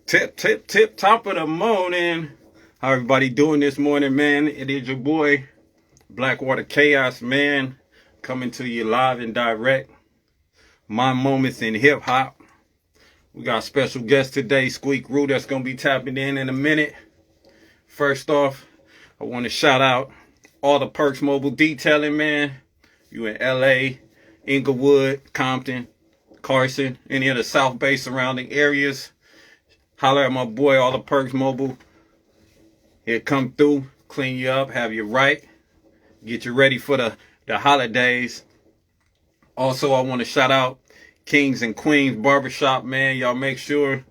Tip, top of the morning. How everybody doing this morning, man? It is your boy, Blackwater Chaos, man, coming to you live and direct. My moments in hip hop. We got a special guest today, Squeak that's gonna be tapping in a minute. First off, I want to shout out all the Perks Mobile Detailing, man. You in LA, Inglewood, Compton, Carson, any of the South Bay surrounding areas. Holler at my boy, all the Perks Mobile. He'll come through, clean you up, have you right, get you ready for the holidays. Also, I want to shout out Kings and Queens Barbershop, man. Y'all make sure,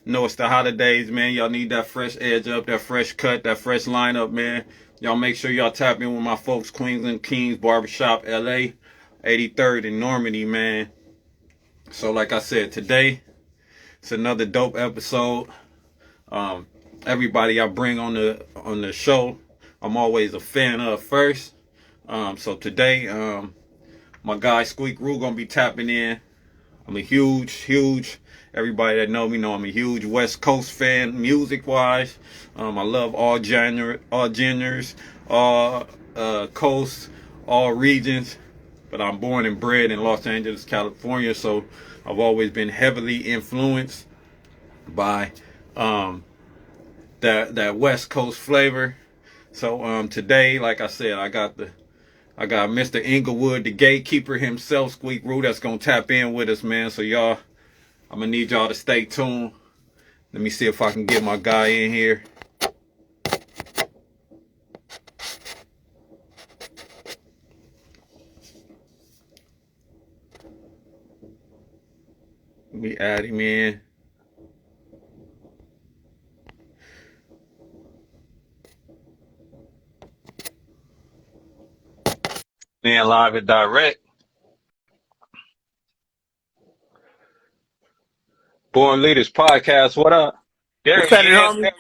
know it's the holidays, man. Y'all need that fresh edge up, that fresh cut, that fresh lineup, man. Y'all make sure y'all tap in with my folks, Queens and Kings Barbershop, LA, 83rd in Normandy, man. So like I said, today, it's another dope episode. Everybody I bring on the show, I'm always a fan of first. So today, my guy Squeak gonna be tapping in. I'm a huge. Everybody that know me know I'm a huge West Coast fan, music wise. I love all genres, all coasts, all regions. But I'm born and bred in Los Angeles, California, so I've always been heavily influenced by that West Coast flavor. So today, like I said, I got Mr. Inglewood, the gatekeeper himself, Squeak that's gonna tap in with us, man. So y'all, I'm gonna need y'all to stay tuned. Let me see if I can get my guy in here. Let me add him in. Man, live and direct. Born Leaders Podcast. What up? There What's he happening, is. homie? There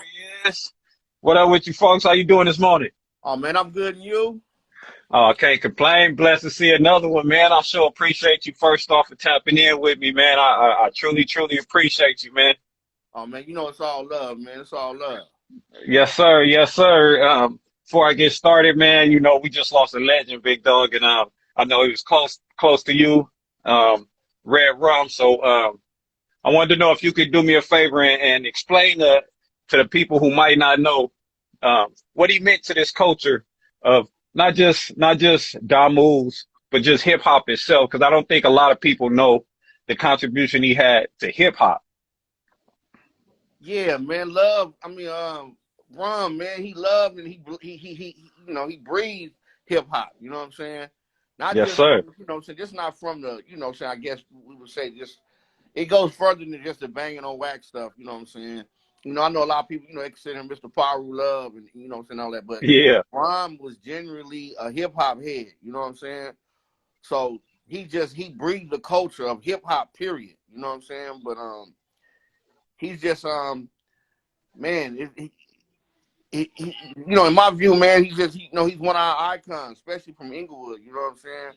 he is. What up with you folks? How you doing this morning? Oh man, I'm good, and you? Oh, can't complain. Blessed to see another one, man. I sure appreciate you first off for tapping in with me, man. I truly appreciate you, man. Oh man, you know it's all love, man. It's all love. Yes, sir. Yes, sir. Before I get started, man, you know, we just lost a legend, big dog, and I know he was close to you, Red Rum. So I wanted to know if you could do me a favor and explain to the people who might not know what he meant to this culture of not just Da moves, but just hip hop itself, because I don't think a lot of people know the contribution he had to hip hop. Yeah, man, love. I mean, Ron, man, he loved and he you know, he breathed hip hop. You know what I'm saying? Not Yes, just sir. you know, what I'm saying, just not from the you know, what I'm saying, I guess we would say just it goes further than just the banging on wax stuff. You know what I'm saying? You know, I know a lot of people, you know, they consider him Mr. Paru Love and you know what I'm saying, all that, but Yeah. Ron was genuinely a hip hop head. You know what I'm saying? So he breathed the culture of hip hop, period. You know what I'm saying? But he's just man, you know, in my view, man, you know, he's one of our icons, especially from Inglewood. You know what I'm saying?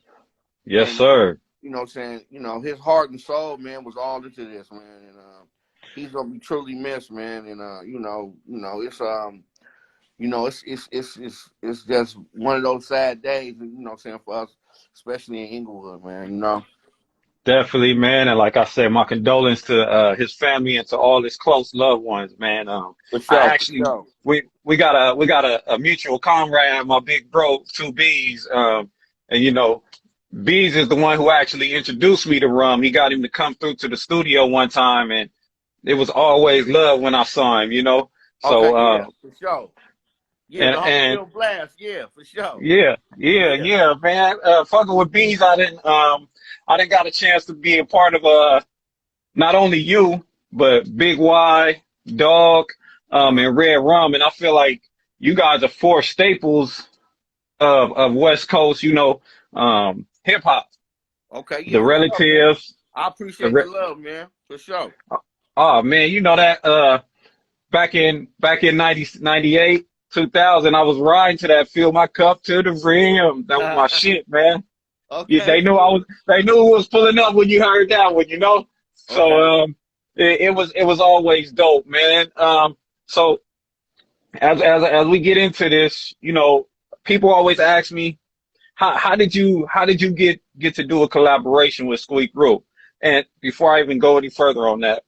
Yes, And sir. you know what I'm saying, you know, his heart and soul, man, was all into this, man, and he's gonna be truly missed, man. And it's just one of those sad days, you know what I'm saying, for us, especially in Inglewood, man. You know. Definitely, man. And like I said, my condolence to his family and to all his close loved ones, man. For I sure, for actually sure. we got a mutual comrade, my big bro, Two B's. And you know, Bees is the one who actually introduced me to Rum. He got him to come through to the studio one time, and it was always love when I saw him, you know. So Okay, yeah, for sure. Yeah, the and Huntsville Blast, yeah, for sure. Yeah. yeah, man. Fucking with Bees, I didn't got a chance to be a part of not only you, but Big Y, Dog, and Red Rum. And I feel like you guys are four staples of West Coast, you know, hip hop. Okay, yeah, The for sure, man. Relatives. I The appreciate re the love, man, for sure. oh man, you know that back in 98, 2000, I was riding to that fill my cup to the rim. That was my shit, man. Yeah, Okay, they knew it was pulling up when you heard that one, you know. So okay. it was always dope, man. So as we get into this, people always ask me, how did you get to do a collaboration with Squeak Rule? And before I even go any further on that,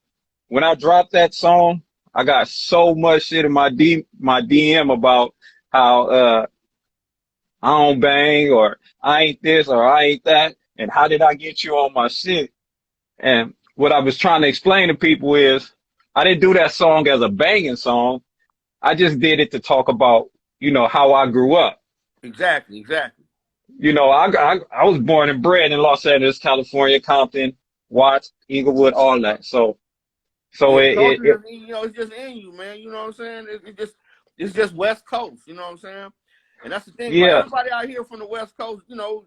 when I dropped that song, I got so much shit in my DM about how I don't bang, or I ain't this, or I ain't that, and how did I get you on my shit? And what I was trying to explain to people is I didn't do that song as a banging song. I just did it to talk about, how I grew up. Exactly, exactly. I was born and bred in Los Angeles, California, Compton, Watts, Inglewood, all that. So Yeah, it, it, culture it just it's just in you, man. You know what I'm saying? It's just West Coast. You know what I'm saying? And that's the thing about yeah, everybody out here from the West Coast.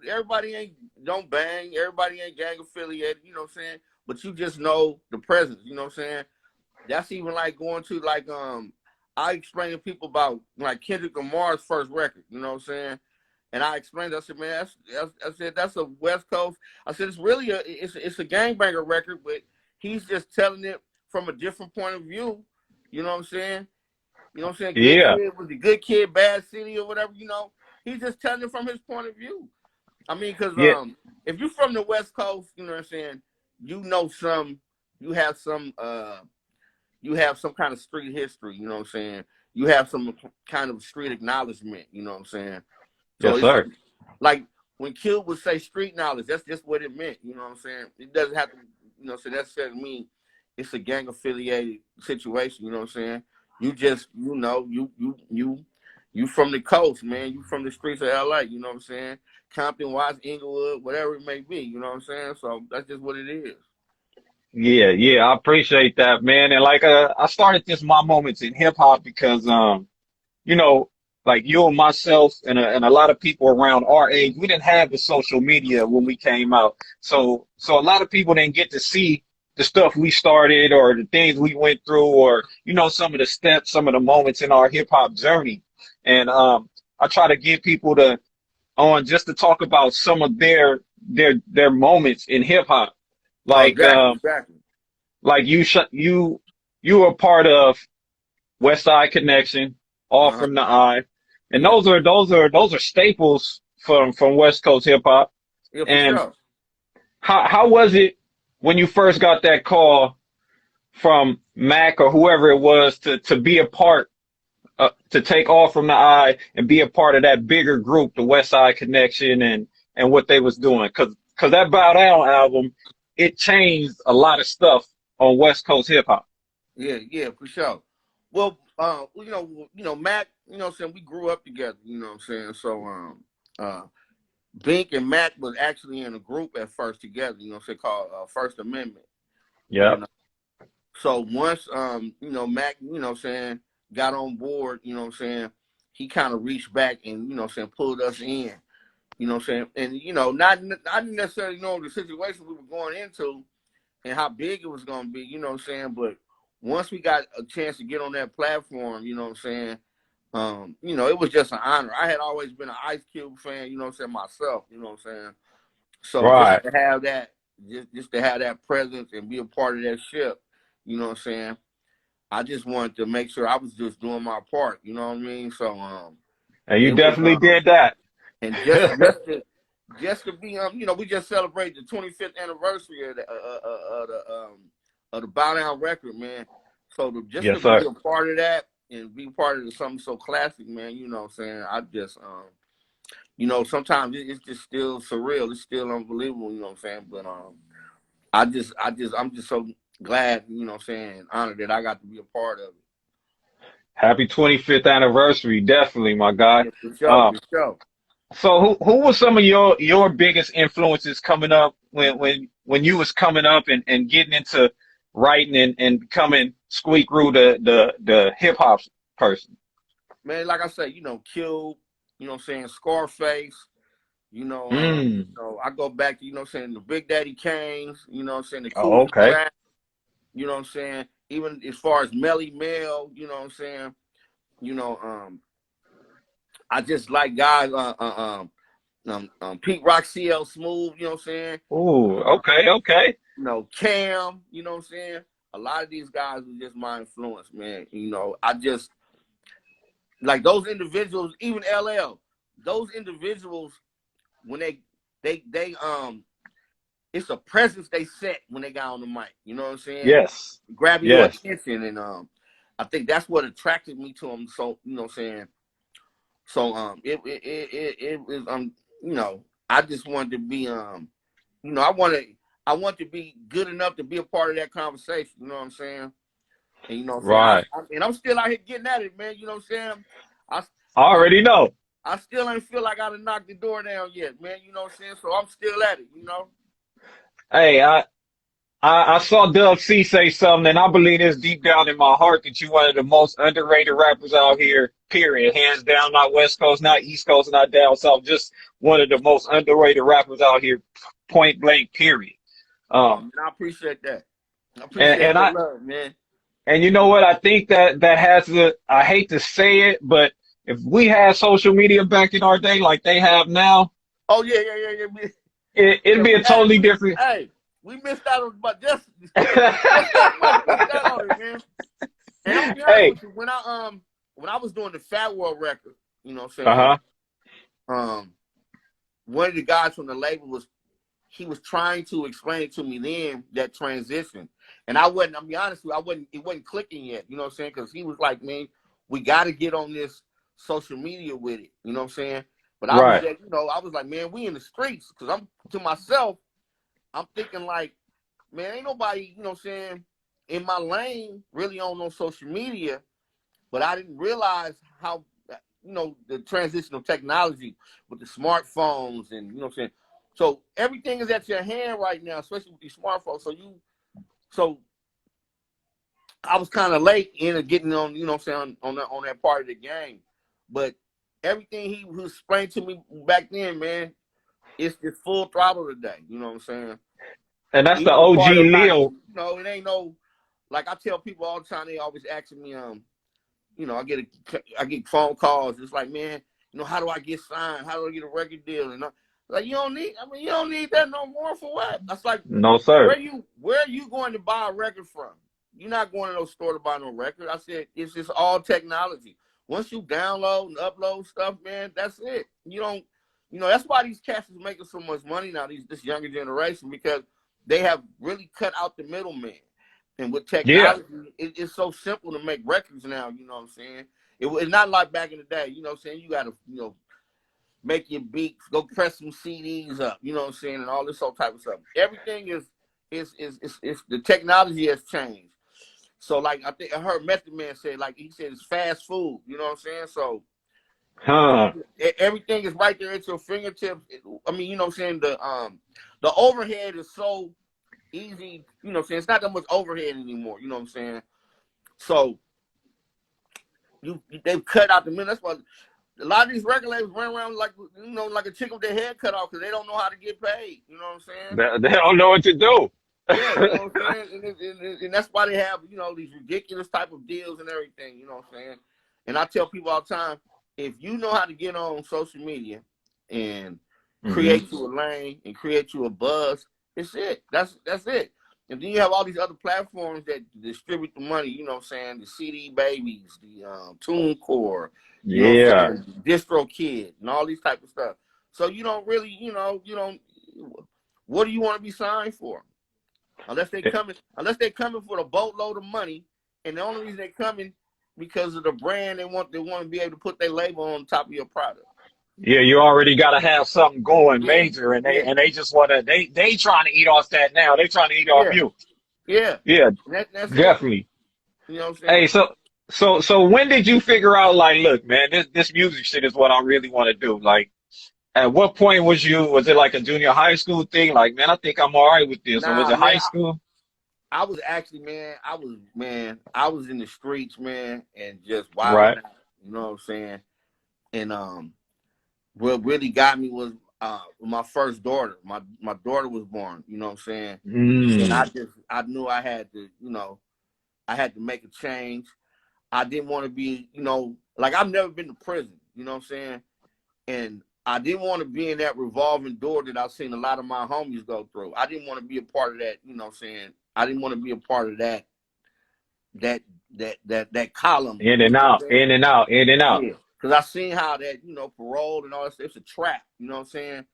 Everybody ain't don't bang. Everybody ain't gang affiliated. You know what I'm saying? But you just know the presence. You know what I'm saying? That's even like going to I explain to people about like Kendrick Lamar's first record. You know what I'm saying? And I explained, I said, man, I said that's a West Coast. I said it's really it's a gangbanger record, but he's just telling it from a different point of view. You know what I'm saying? You know what I'm saying? Good yeah, kid was the good kid, bad city or whatever. He's just telling it from his point of view. I mean, because yeah, if you're from the West Coast, you know what I'm saying. You know you have some, you have some kind of street history. You know what I'm saying. You have some kind of street acknowledgement. You know what I'm saying. So yes, it's sir. like when Cube would say street knowledge, that's just what it meant. You know what I'm saying? It doesn't have to, so that doesn't mean it's a gang affiliated situation. You know what I'm saying? You just, you from the coast, man. You from the streets of LA. You know what I'm saying? Compton, Watts, Inglewood, whatever it may be. You know what I'm saying? So that's just what it is. Yeah, yeah, I appreciate that, man. And like, I started this My Moments in Hip Hop because, you know, like you and myself and a lot of people around our age, we didn't have the social media when we came out. So a lot of people didn't get to see the stuff we started or the things we went through or, some of the steps, some of the moments in our hip hop journey. And, I try to get people on just to talk about some of their moments in hip hop. Oh, Like, exactly, exactly. like you were part of West Side Connection, All Uh huh. from the Eye, and Yeah. those are staples from West Coast hip hop. Yeah, for And sure. how was it when you first got that call from Mac or whoever it was to be a part, to take All from the Eye and be a part of that bigger group, the West Side Connection, and what they was doing? Cause that Bow Down album, it changed a lot of stuff on West Coast hip hop. Yeah, yeah, for sure. Well, Mac, what I'm saying, we grew up together, you know what I'm saying? So uh Bink and Mac was actually in a group at first together, you know what I'm saying, called First Amendment. And Yep. so once Mac, what I'm saying, got on board, you know what I'm saying, he kind of reached back and, what I'm saying, pulled us in, you know what I'm saying? And not necessarily knowing the situation we were going into and how big it was gonna be, you know what I'm saying? But once we got a chance to get on that platform, you know what I'm saying, it was just an honor. I had always been an Ice Cube fan, you know what I'm saying, myself, you know what I'm saying? So just Right. to have that, just to have that presence and be a part of that ship, you know what I'm saying? I just wanted to make sure I was just doing my part, you know what I mean? So And you it was definitely did that. and just to be we just celebrated the 25th anniversary of the Bow Down record, man. So just to Yes, be sir. a part of that and be part of something so classic, man, you know what I'm saying? I just sometimes it's just still surreal. It's still unbelievable, you know what I'm saying? But I'm just so glad, you know what I'm saying, honored that I got to be a part of it. Happy 25th anniversary, definitely, my guy. Yeah, for sure, Uh, for sure. so who were some of your biggest influences coming up when you was coming up and getting into writing and becoming Squeak Roo, the hip hop person? Man, like I said, Cube, you know what I'm saying, Scarface. Mm. I go back to, what I'm saying, the Big Daddy Kanes, you know what I'm saying, the Oh, Cool okay. Rap, you know what I'm saying, even as far as Melly Mel, you know what I'm saying, you know, I just like guys, Pete Rock, CL Smooth, you know what I'm saying, Ooh, uh, okay, okay. Cam, you know what I'm saying, a lot of these guys were just my influence, man. You know, I just like those individuals, even LL, those individuals when they it's a presence they set when they got on the mic. You know what I'm saying? Yes. Grabbing your Yes. attention, and I think that's what attracted me to them. So you know what I'm saying. So it was you know, I just wanted to be you know, I want to be good enough to be a part of that conversation. You know what I'm saying? And you know what I'm Right. saying. And I'm still out here getting at it, man. You know what I'm saying? I I already know. I still ain't feel like I done knocked the door down yet, man. You know what I'm saying? So I'm still at it. You know. Hey, I saw Dub C say something, and I believe this deep down in my heart that you're one of the most underrated rappers out here, period. Hands down, not West Coast, not East Coast, not down South, just one of the most underrated rappers out here, point blank, period. Oh Um, man, I appreciate that. I and, appreciate and the I, love, man. and you know what? I think that has the, I hate to say it, but if we had social media back in our day like they have now, Oh yeah. it'd Yeah, be a totally different. hey, we missed out on, but just that much missed out on it, man. And I'm gonna be honest Hey, with you, when I was doing the Fat World record, you know what I'm saying, uh-huh. one of the guys from the label he was trying to explain it to me then, that transition. And I'm gonna be honest with you, it wasn't clicking yet, you know what I'm saying? Because he was like, man, we gotta get on this social media with it, you know what I'm saying? But I was Right. at, you know, I was like, man, we in the streets, because I'm to myself, I'm thinking like, man, ain't nobody, you know what I'm saying, in my lane really on no social media, but I didn't realize how, you know, the transition of technology with the smartphones and, you know what I'm saying. So everything is at your hand right now, especially with these smartphones. So I was kind of late in getting on, you know what I'm saying, on that part of the game. But everything he was explaining to me back then, man, it's just full throttle today. You know what I'm saying? And that's the Even the part OG of not, Leo. you know, it ain't no, like I tell people all the time, they always asking me, you know, I get phone calls. It's like, man, you know, how do I get signed? How do I get a record deal? And like, you don't need that no more for what? That's like, No, sir. where are you going to buy a record from? You're not going to no store to buy no record. I said, it's just all technology. Once you download and upload stuff, man, that's it. You don't, you know, that's why these cats is making so much money now, this younger generation, because they have really cut out the middleman. And with Yeah. technology, it's so simple to make records now, you know what I'm saying? It's not like back in the day, you know what I'm saying? You got to, you know, make your beats, go press some CDs up, you know what I'm saying, and all this whole type of stuff. Everything is the technology has changed. So like I heard Method Man say, like he said, it's fast food, you know what I'm saying? So Huh. everything is right there at your fingertips. I mean, you know what I'm saying? The overhead is so easy, you know what I'm saying? It's not that much overhead anymore, you know what I'm saying? So they've cut out the middle. That's why a lot of these record labels run around like, you know, like a chick with their head cut off because they don't know how to get paid. You know what I'm saying? They don't know what to do. Yeah, you know what I'm saying? And that's why they have, you know, these ridiculous type of deals and everything, you know what I'm saying? And I tell people all the time, if you know how to get on social media and Hmm. create you a lane and create you a buzz, it's it. That's it. And then you have all these other platforms that distribute the money, you know what I'm saying? The CD Babies, the TuneCore, you know what Yeah. I'm saying? Distro Kid and all these type of stuff. So you don't really, you know, what do you want to be signed for? Unless they coming for a boatload of money, and the only reason they coming because of the brand, they want to be able to put their label on top of your product. Yeah, you already got to have something going Yeah, major, and yeah, they just want to they trying to eat off that now. They trying to eat off yeah, you. yeah. Yeah, That's it. definitely. You know what I'm Hey, saying? so when did you figure out like, look, man, this music shit is what I really want to do? Like, at what point was it like a junior high school thing? Like, man, I think I'm all right with this, or was Nah, it high man. school? I was actually, I was in the streets, man, and just wilding Right. out. You know what I'm saying? And what really got me was my first daughter. My daughter was born. You know what I'm saying? And Mm. I knew I had to, you know, I had to make a change. I didn't want to be, you know, like I've never been to prison, you know what I'm saying? And I didn't want to be in that revolving door that I've seen a lot of my homies go through. I didn't want to be a part of that, you know what I'm saying? I didn't want to be a part of that that column. In You and know what I'm out, saying? in and out, in and out. Yeah, because I seen how that, you know, parole and all that. It's a trap. You know what I'm saying?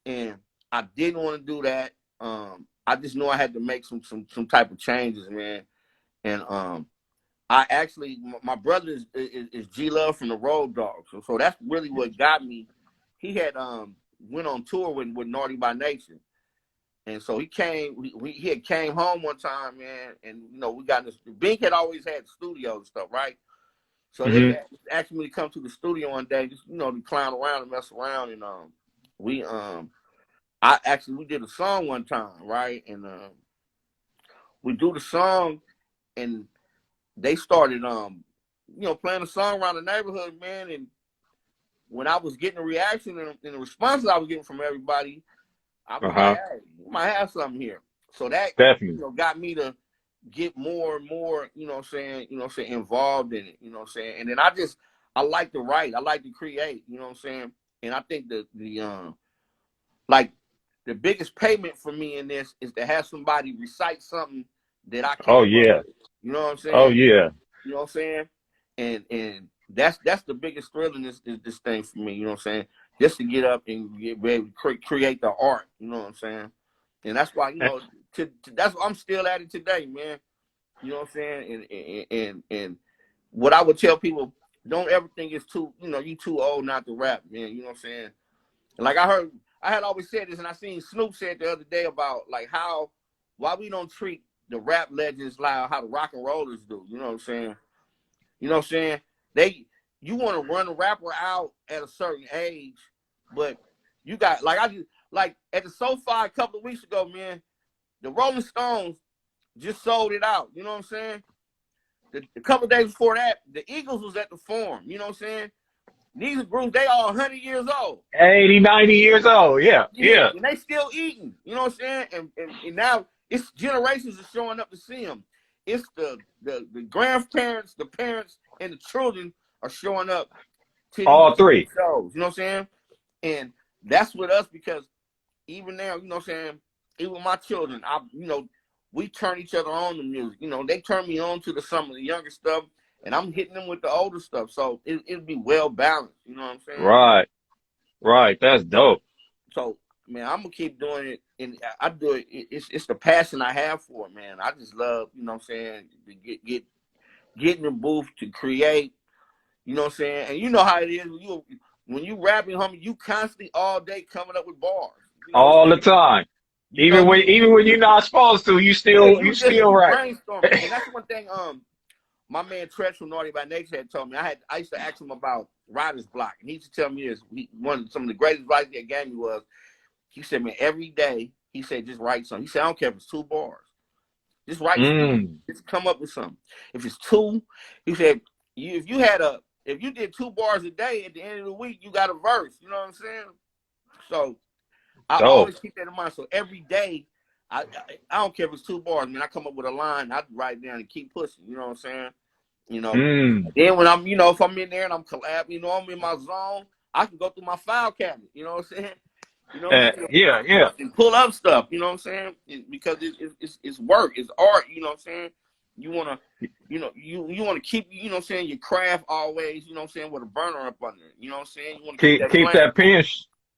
And I didn't want to do that. I just knew I had to make some type of changes, man. And I actually, my brother is G Love from the Road Dogs, so that's really what got me. He had went on tour with Naughty by Nature, and so he came. He had came home one time, man, and you know we got this. Bink had always had the studio and stuff, right? So they Hmm. asked me to come to the studio one day, just, you know, to clown around and mess around, and we we did a song one time, right? And we do the song, and they started you know, playing the song around the neighborhood, man. And when I was getting the reaction and the responses I was getting from everybody, I was like, Uh-huh. hey, we might have something here. So that, you Definitely. know, got me to get more and more, you know what I'm saying, involved in it, you know what I'm saying? And then I like to write, I like to create, you know what I'm saying? And I think like the biggest payment for me in this is to have somebody recite something that I Oh came up yeah. with. You know what I'm Oh saying? yeah. You know what I'm saying? And that's the biggest thrill in this thing for me, you know what I'm saying? Just to get up and get ready to create the art, you know what I'm saying? And that's why, you know, that's why I'm still at it today, man. You know what I'm saying? And what I would tell people, don't ever think it's too, you know, you too old not to rap, man. You know what I'm saying? And like I had always said this, and I seen Snoop said the other day about like why we don't treat the rap legends like how the rock and rollers do. You know what I'm saying? You know what I'm saying? You want to run a rapper out at a certain age, but you got like at the SoFi a couple of weeks ago, man. The Rolling Stones just sold it out. You know what I'm saying? A couple of days before that, the Eagles was at the Forum. You know what I'm saying? These groups, they all 100 years old. 80, 90 years old. Yeah, Yeah, yeah. and they still eating. You know what I'm saying? And now it's generations are showing up to see them. It's the grandparents, the parents, and the children are showing up to All these three. shows. You know what I'm saying? And that's with us because even now, you know what I'm saying? Even with my children, we turn each other on to music. You know, they turn me on to some of the younger stuff, and I'm hitting them with the older stuff. So it'll be well balanced. You know what I'm saying? Right. Right. That's So dope. so man, I'm gonna keep doing it, and I do it. It's the passion I have for it, man. I just love, you know what I'm saying, to get in the booth to create. You know what I'm saying, and you know how it is when you rapping, homie. You constantly all day coming up with bars. You know what I'm All the saying? time. You know Even when you're not supposed to, yeah, you still you right. brainstorming, and that's one thing. My man Tretch from Naughty by Nature had told me. I used to ask him about writer's block, and he used to tell me this. Some of the greatest advice he gave me was, he said, man, every day, he said, just write something. He said, I don't care if it's 2 bars. Just write something. Mm. Just come up with something. If it's two, he said, if you did 2 bars a day, at the end of the week, you got a verse. You know what I'm saying? So I Dope. always keep that in mind. So every day, I don't care if it's 2 bars, man. I come up with a line, I write it down and keep pushing. You know what I'm saying? You know. Mm. Then when I'm, if I'm in there and I'm collabing, I'm in my zone, I can go through my file cabinet. You know what I'm saying? You know what I mean? Yeah, yeah. And pull up stuff. You know what I'm saying? Because it's work, it's art. You know what I'm saying? You wanna, you wanna keep, you know what I'm saying, your craft always. You know what I'm saying, with a burner up under it. You know what I'm saying? You wanna keep that Keep flame that going.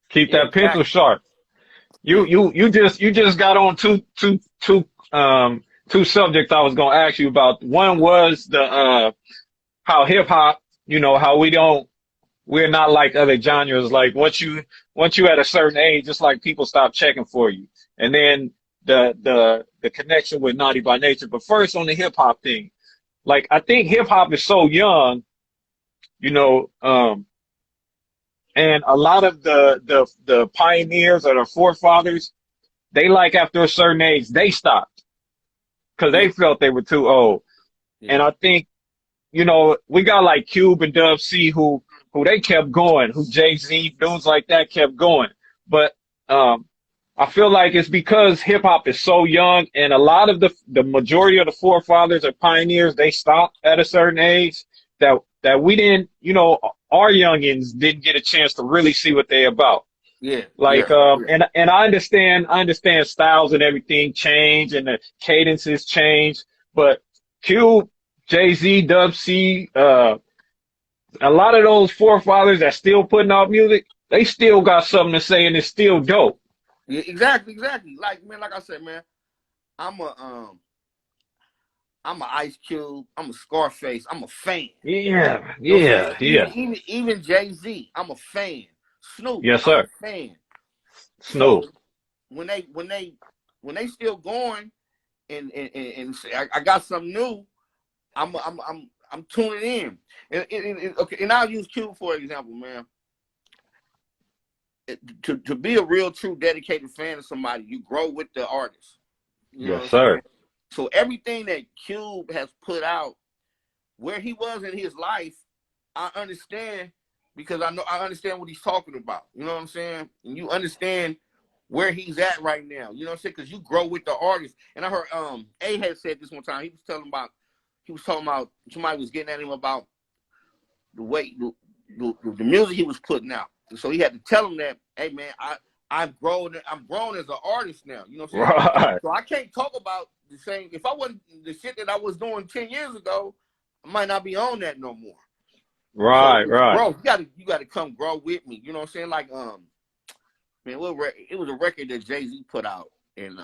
keep Yeah, that pencil exactly. sharp. Yeah. You just got on two subjects I was gonna ask you about. One was the how hip hop, how we're not like other genres. Like once you at a certain age, just like people stop checking for you. And then the connection with Naughty by Nature. But first on the hip hop thing, like I think hip hop is so young, you know, and a lot of the pioneers or the forefathers, they like after a certain age, they stopped because Yeah. they felt they were too old. Yeah. And I think, we got like Cube and Dub C who they kept going, who Jay-Z, dudes like that kept going. But um I feel like it's because hip hop is so young and a lot of the majority of the forefathers or pioneers, they stopped at a certain age that we didn't, our youngins didn't get a chance to really see what they about. Yeah. Like Yeah. Yeah. and I understand styles and everything change and the cadences change, but Cube Jay-Z, Dub C, a lot of those forefathers that still putting out music, they still got something to say and it's still dope. Yeah, exactly, exactly. Like man, like I said, man, I'm a I'm a Ice Cube, I'm a Scarface, I'm a fan. Yeah, You know what I'm saying? yeah, yeah. Even Jay-Z, I'm a fan. Snoop, Yes, I'm a sir. fan. Snoop. So when they still going and say, I got something new, I'm tuning in. Okay, and I'll use Cube for example, man. To be a real, true, dedicated fan of somebody, you grow with the artist. You know what Yes, I'm sir. saying? So everything that Cube has put out, where he was in his life, I understand because I understand what he's talking about. You know what I'm saying? And you understand where he's at right now. You know what I'm saying? Because you grow with the artist. And I heard A had said this one time. He was talking about somebody was getting at him about the way the music he was putting out. And so he had to tell him that, hey man, I'm grown as an artist now. You know what I'm saying? Right, So I can't talk about the same. If I wasn't the shit that I was doing 10 years ago, I might not be on that no more. So right, it's right. grow. You gotta come grow with me. You know what I'm saying? Like man, it was a record that Jay-Z put out, and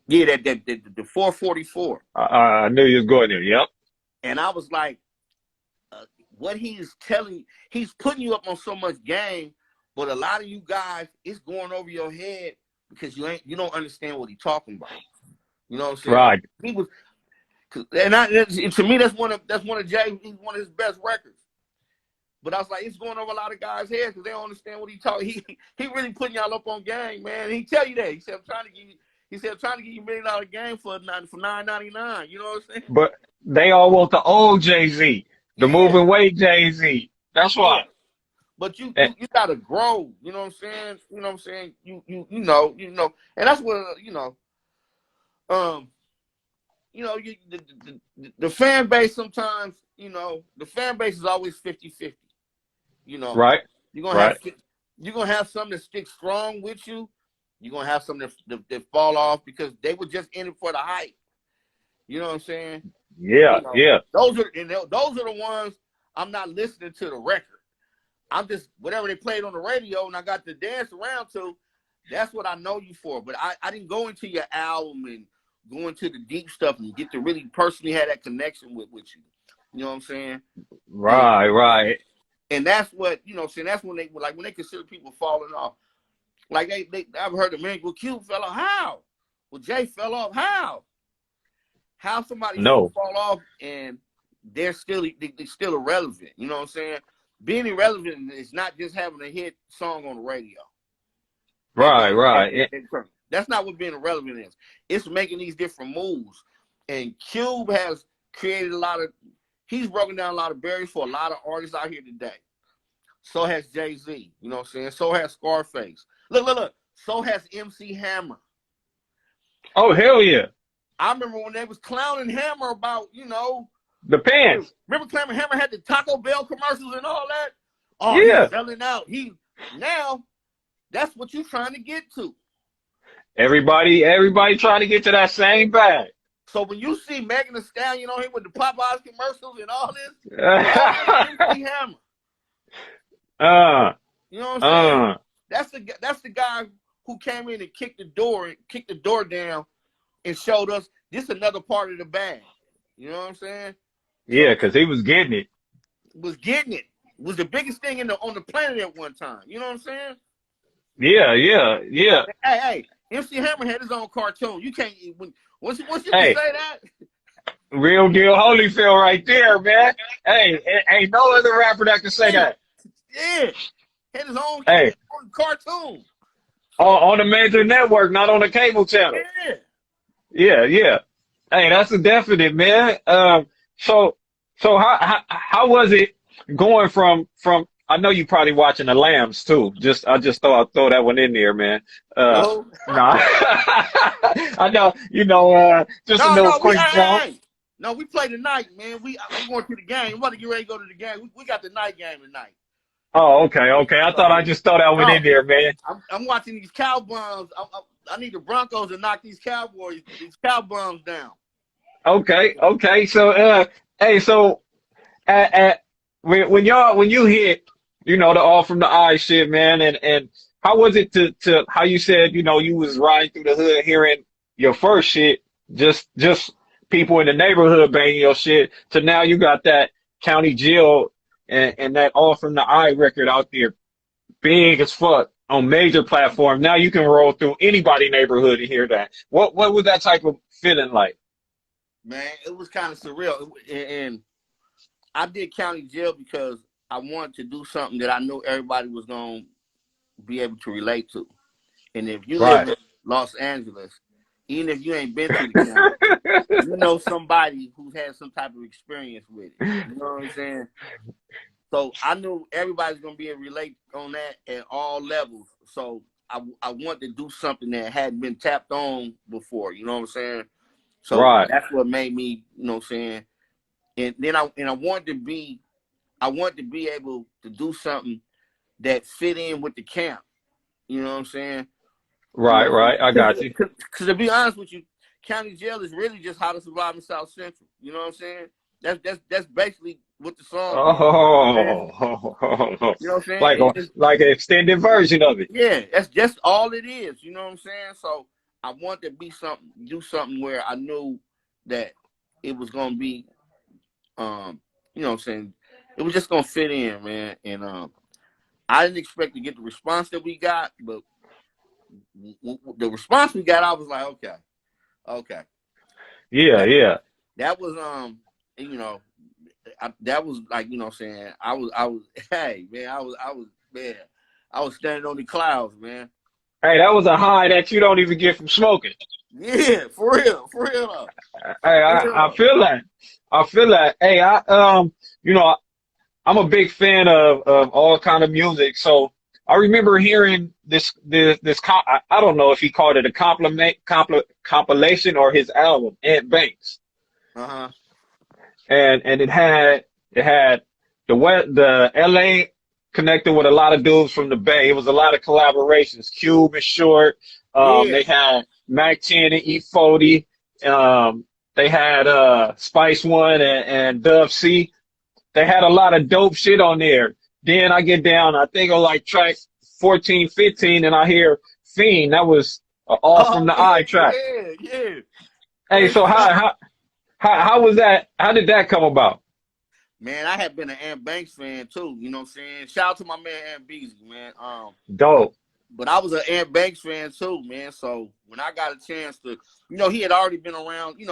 yeah, the 444. I knew you was going there. Yep. And I was like, what he's putting you up on so much game, but a lot of you guys, it's going over your head because you don't understand what he's talking about. You know what I'm saying? Right. He was, to me, that's one of one of his best records. But I was like, it's going over a lot of guys' heads because they don't understand what he talking. He really putting y'all up on game, man. And he tell you that. He said, I'm trying to give you $1 million game for $9.99. You know what I'm saying? But they all want the old Jay-Z, the Yeah, moving weight Jay-Z. That's yeah. why. But you Eh, you, you gotta grow. You know what I'm saying? You know what I'm saying? You know. And that's what um the fan base sometimes, the fan base is always 50-50. You know, right, you're gonna right. have some that stick strong with you. You're gonna have some that fall off because they were just in it for the hype. You know what I'm saying? Yeah, You know, yeah. those are the ones I'm not listening to the record. I'm just whatever they played on the radio and I got to dance around to, that's what I know you for. But I didn't go into your album and go into the deep stuff and get to really personally have that connection with you. You know what I'm saying? And Right, right. and that's what, saying that's when they consider people falling off. Like I've heard the man, well, Cube fell off. How? Well, Jay fell off. How? How somebody can No. fall off and they're still irrelevant. You know what I'm saying? Being irrelevant is not just having a hit song on the radio. Right, right. That's not what being irrelevant is. It's making these different moves. And Cube has created he's broken down a lot of barriers for a lot of artists out here today. So has Jay-Z, you know what I'm saying? So has Scarface. Look. So has MC Hammer. Oh, hell yeah. I remember when they was clowning Hammer about, The pants. remember Clamor Hammer had the Taco Bell commercials and all that? Oh, he's Yeah. selling out. Now that's what you're trying to get to. Everybody trying to get to that same bag. So when you see Megan Thee Stallion on here with the Popeyes commercials and all this MC Hammer. uh, You know what I'm saying? uh. That's the guy who came in and kicked the door down and showed us this is another part of the bag. You know what I'm saying? Yeah, So because he was getting it. was getting it. Was the biggest thing on the planet at one time. You know what I'm saying? Yeah, yeah, yeah. Hey, MC Hammer had his own cartoon. You can't once you can say Hey, that. real deal Holyfield right there, man. Hey, ain't no other rapper that can say that. Yeah. Had his own Hey, cartoon. So on a major network, not on a cable channel. yeah. Yeah, yeah. Hey, that's a definite, man. So, so how was it going from? I know you probably watching the Lambs too. I just thought I'd throw that one in there, man. Uh, No. nah, I know, just a little No, quick jump. no, we play tonight, man. I'm going to the game. I'm about to get ready to go to the game. We got the night game tonight. Oh, okay, okay. I thought I just throw that one No, in there, man. I'm watching these cow bums. I need the Broncos to knock these Cowboys down. Okay. So, hey, so at when you hit, the all from the eye shit, man, and how was it to how you said, you was riding through the hood hearing your first shit, just people in the neighborhood banging your shit, to now you got that county jail and that all from the eye record out there, big as fuck on major platform. Now you can roll through anybody neighborhood and hear that. What was that type of feeling like? Man, it was kind of surreal. And I did county jail because I wanted to do something that I knew everybody was going to be able to relate to. And if you live Right. in Los Angeles, even if you ain't been to the county, you know somebody who's had some type of experience with it. You know what I'm saying? So I knew everybody's going to be able to relate on that at all levels. So I wanted to do something that hadn't been tapped on before. You know what I'm saying? So Right. that's what made me, you know what I'm saying? And then I wanted to be able to do something that fit in with the camp. You know what I'm saying? You know, Right. I got you. because to be honest with you, county jail is really just how to survive in South Central. You know what I'm saying? That's basically what the song is. Oh, You know what I'm saying? like like an extended version of it. Yeah, that's just all it is. You know what I'm saying? So I wanted to do something where I knew that it was gonna be, you know what I'm saying? It was just gonna fit in, man. And I didn't expect to get the response that we got, but the response we got, I was like, okay. That Yeah. that was you know, that was like, you know what I'm saying? I was hey man, man, I was standing on the clouds, man. Hey, that was a high that you don't even get from smoking. Yeah, for real though. Hey, For I real. feel that. I feel that. Hey, you know, I'm a big fan of all kind of music. So I remember hearing I don't know if he called it a compilation or his album, Ant Banks. Uh-huh. And it had the LA connected with a lot of dudes from the Bay. It was a lot of collaborations. Cube and Short. Yeah. They had Mac 10 and E40. They had Spice One and Dub C. They had a lot of dope shit on there. Then I get down, I think on like track 14, 15, and I hear Fiend. That was all from Oh the yeah, eye track. yeah. Hey, Man, so how was that? How did that come about? man, I have been an Ant Banks fan too. You know what I'm saying? Shout out to my man Ant Beasley, man. Dope. But I was an Ant Banks fan too, man. So when I got a chance to, he had already been around. He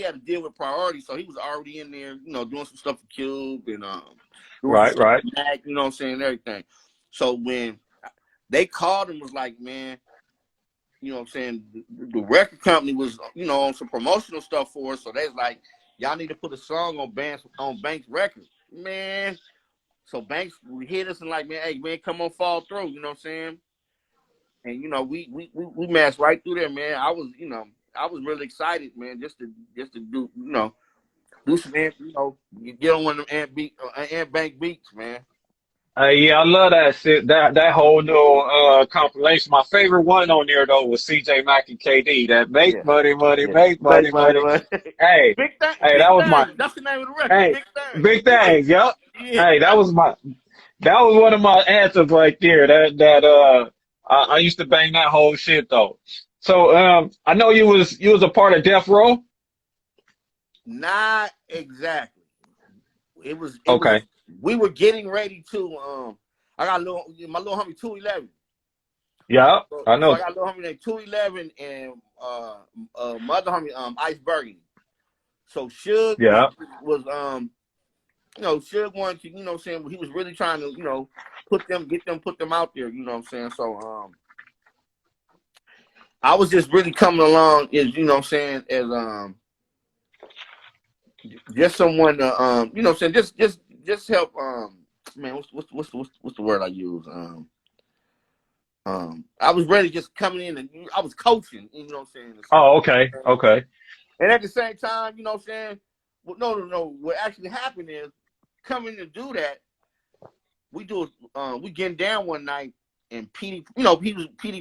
had to deal with priority, so he was already in there, doing some stuff for Cube and doing some stuff Right. for Mac. You know what I'm saying? Everything. So when they called him, was like, man, you know what I'm saying? The record company was, on some promotional stuff for us. So they was like, y'all need to put a song on Banks record, man. So Banks hit us and like, man, hey man, come on, fall through. You know what I'm saying? And we mashed right through there, man. I was really excited, man, just to do, do some get on one of them ant bank beats, man. Yeah, I love that shit. That whole new compilation. My favorite one on there though was CJ Mack and KD. That Yeah, yeah. make Buddy, money, buddy, money. buddy. Hey, hey, Big that was my thing. That's the name of the record. hey Big thing. big thing. Yup. Yeah. Hey, that was one of my answers right there. I used to bang that whole shit though. So I know you was a part of Death Row. Not exactly. It was Okay. we were getting ready to I got my little homie 211. Yeah, I So I know. got a little homie named 211 and my other homie Ice Bergen. So Suge Yeah. Suge wanted to, what I'm saying, he was really trying to, put them out there, you know what I'm saying? So I was just really coming along as, what I'm saying, as just someone to what I'm saying, just help man, what's the word I use? I was ready just coming in and I was coaching, you know what I'm saying, or Oh, something. okay. And at the same time, you know what I'm saying? Well, no. What actually happened is coming to do that, we getting down one night and Petey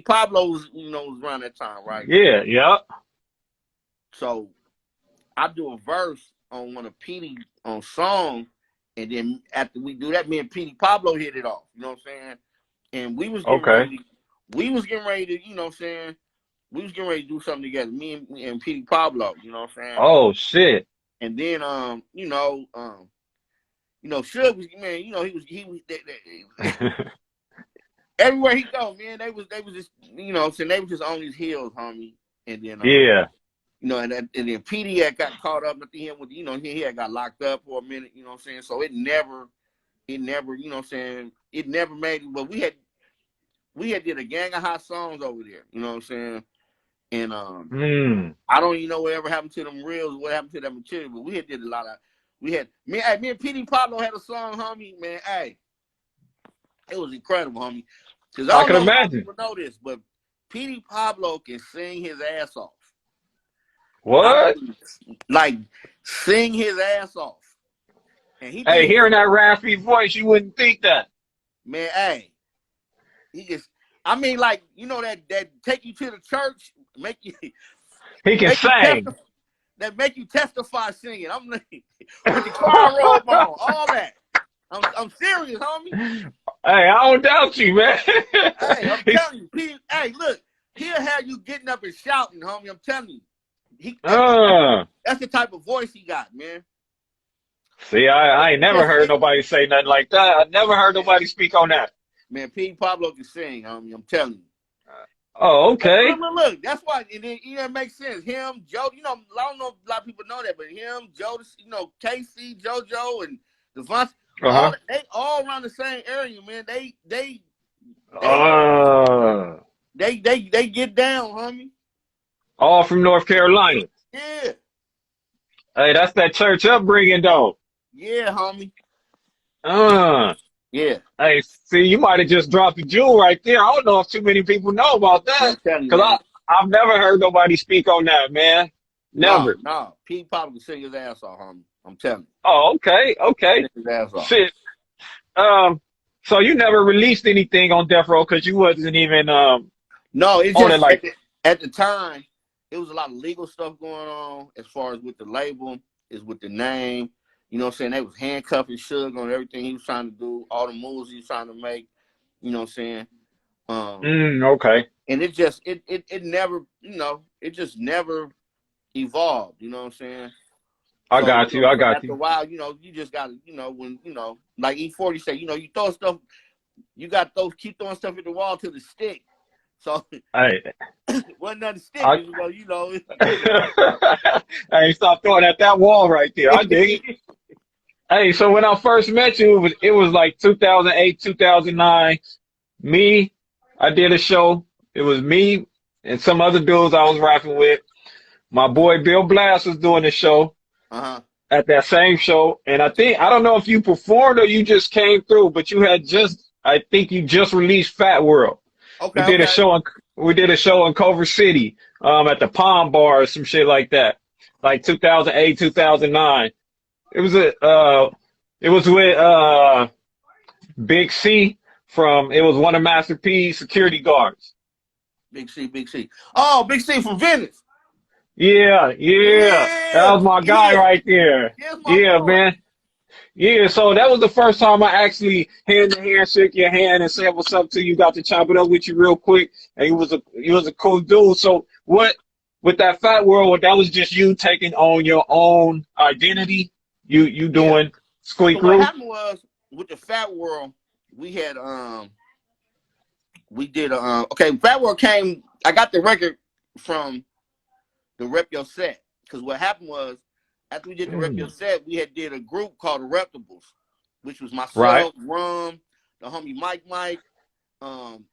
Pablo was, was around that time, right? Yeah. So I do a verse on one of Petey on song, and then after we do that, me and Petey Pablo hit it off. You know what I'm saying? And we was getting Okay. ready. We was getting ready to, you know what I'm saying? We was getting ready to do something together. Me and Petey Pablo. You know what I'm saying? Oh shit. And then Suge was, man. You know, he was everywhere he go, man. They was just, you know what I'm saying, they was just on his heels, homie. And then Yeah. you know, and then PD had got caught up at the end with, you know, he had got locked up for a minute, you know what I'm saying? So it never, you know what I'm saying, it never made it. But we had did a gang of hot songs over there, you know what I'm saying? And I don't even know whatever happened to them reels, what happened to that material, but we had did a lot of, me and Petey Pablo had a song, homie, man, hey, it was incredible, homie. Because I I don't can know if a lot of imagine. people know this, but Petey Pablo can sing his ass off. I What? mean, like, sing his ass off. And he Hey, did his, hearing that raspy voice, you wouldn't think that. man, hey, he just, I mean, like, you know, that take you to the church, make you He can testify, sing. that make you testify singing. I'm like, with the choir robe on, all that. I'm serious, homie. Hey, I don't doubt you, man. Hey, I'm telling you, Pete, hey, look, he'll have you getting up and shouting, homie. I'm telling you. That's the type of voice he got, man. See, I ain't never heard nobody say nothing like that. I never heard nobody speak on that. Man, Pete Pablo can sing, homie. I'm telling you. Oh, okay. Look. That's why, and then, you know, it makes sense. Him, Joe, you know, I don't know if a lot of people know that, but him, Joe, you know, Casey, JoJo, and Devontae, Uh-huh. they all around the same area, man. They get down, homie. All from North Carolina. Yeah. Hey, that's that church upbringing, though. Yeah, homie. Uh. Yeah. Hey, see, you might have just dropped the jewel right there. I don't know if too many people know about Man, that. I'm telling you, Because man. I've never heard nobody speak on that, man. Never. No. Pete Pablo can sing his ass off, homie. I'm telling you. Oh, okay, okay. Sing his ass off. Shit. Um, so you never released anything on Death Row because you wasn't even No, it's on it just like. at the time, it was a lot of legal stuff going on as far as with the label, is with the name. You know what I'm saying? They was handcuffing Suge on everything he was trying to do, all the moves he was trying to make. You know what I'm saying? Okay. And it just it never, you know, it just never evolved. You know what I'm saying? I So, got you. I so got after a you. while, you know, you just got to, you know, when, you know, like E40 say, you know, you throw stuff, you got keep throwing stuff at the wall till it stick. So Hey, wasn't nothing I, sticking, well, you know. hey, stop throwing at that wall right there. I dig it. Hey, so when I first met you, it was like 2008, 2009. Me, I did a show. It was me and some other dudes I was rapping with. My boy Bill Blast was doing the show Uh-huh. at that same show. And I don't know if you performed or you just came through, but I think you just released Fat World. We Okay, did a okay. show in Culver City, at the Palm Bar or some shit like that. Like 2008, 2009. It was with, Big C it was one of Master P's security guards. Big C, Big C. Oh, Big C from Venice. Yeah, yeah. That Yeah, was my guy yeah. right there. Here's my Yeah, boy. man. Yeah, so that was the first time I actually hand to hand shook your hand and said what's up to you, got to chop it up with you real quick. And he was a cool dude. So what with that Fat World, that was just you taking on your own identity, you Yeah. doing So Squeak what Roo? happened was with the Fat World, we had we did okay, Fat World came, I got the record from the Rep Your Set. Because what happened was, after we did the Rep Your Set, we had did a group called the Reptables, which was Right. myself, Rum, the homie Mike, my homie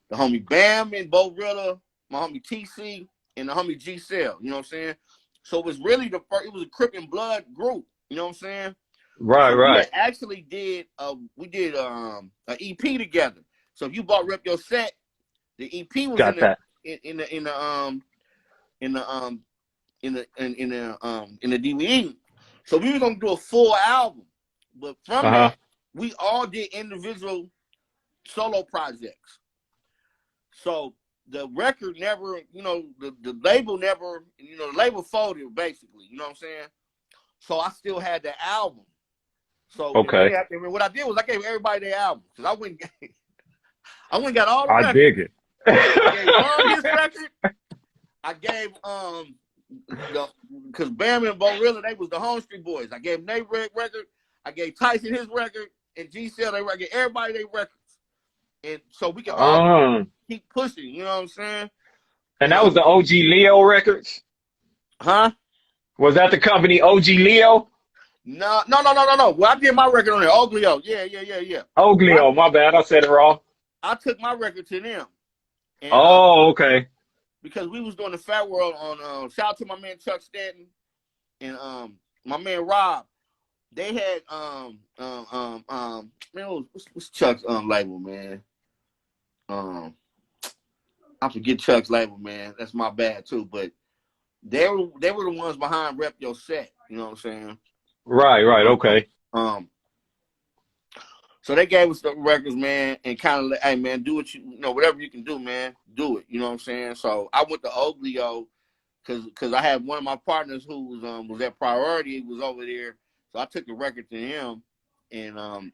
the homie Bam and Bo Rilla, my homie TC, and the homie G Cell. You know what I'm saying? So it was really it was a Crip and Blood group. You know what I'm saying? Right, So we right. had actually did an EP together. So if you bought Rep Your Set, the EP was Got that. in the DVD. So we were gonna do a full album, but from Uh-huh. that we all did individual solo projects. So the record never, the label never, the label folded basically. You know what I'm saying? So I still had the album. So Okay. what I did was I gave everybody their album because I went and got all the I records. dig it. I gave Ron his record. I gave because Bam and Borilla, they was the Home Street Boys. I gave them their record. I gave Tyson his record, and G Cell their record. Everybody their records, and so we can all keep pushing. You know what I'm saying? And that was the OG Leo records? Huh? Was that the company OG Leo? No. Well, I did my record on there. Oglio. Yeah. Oglio, my bad. I said it wrong. I took my record to them. And, okay. Because we was doing the Fat World on shout out to my man Chuck Stanton and my man Rob. They had man, what's Chuck's label, man? I forget Chuck's label, man. That's my bad too. But they were the ones behind Rep Your Set. You know what I'm saying? Right. Okay. So they gave us the records, man, and kind of, hey, man, do what whatever you can do, man, do it. You know what I'm saying? So I went to Oglio because I had one of my partners who was at Priority, was over there. So I took the record to him, and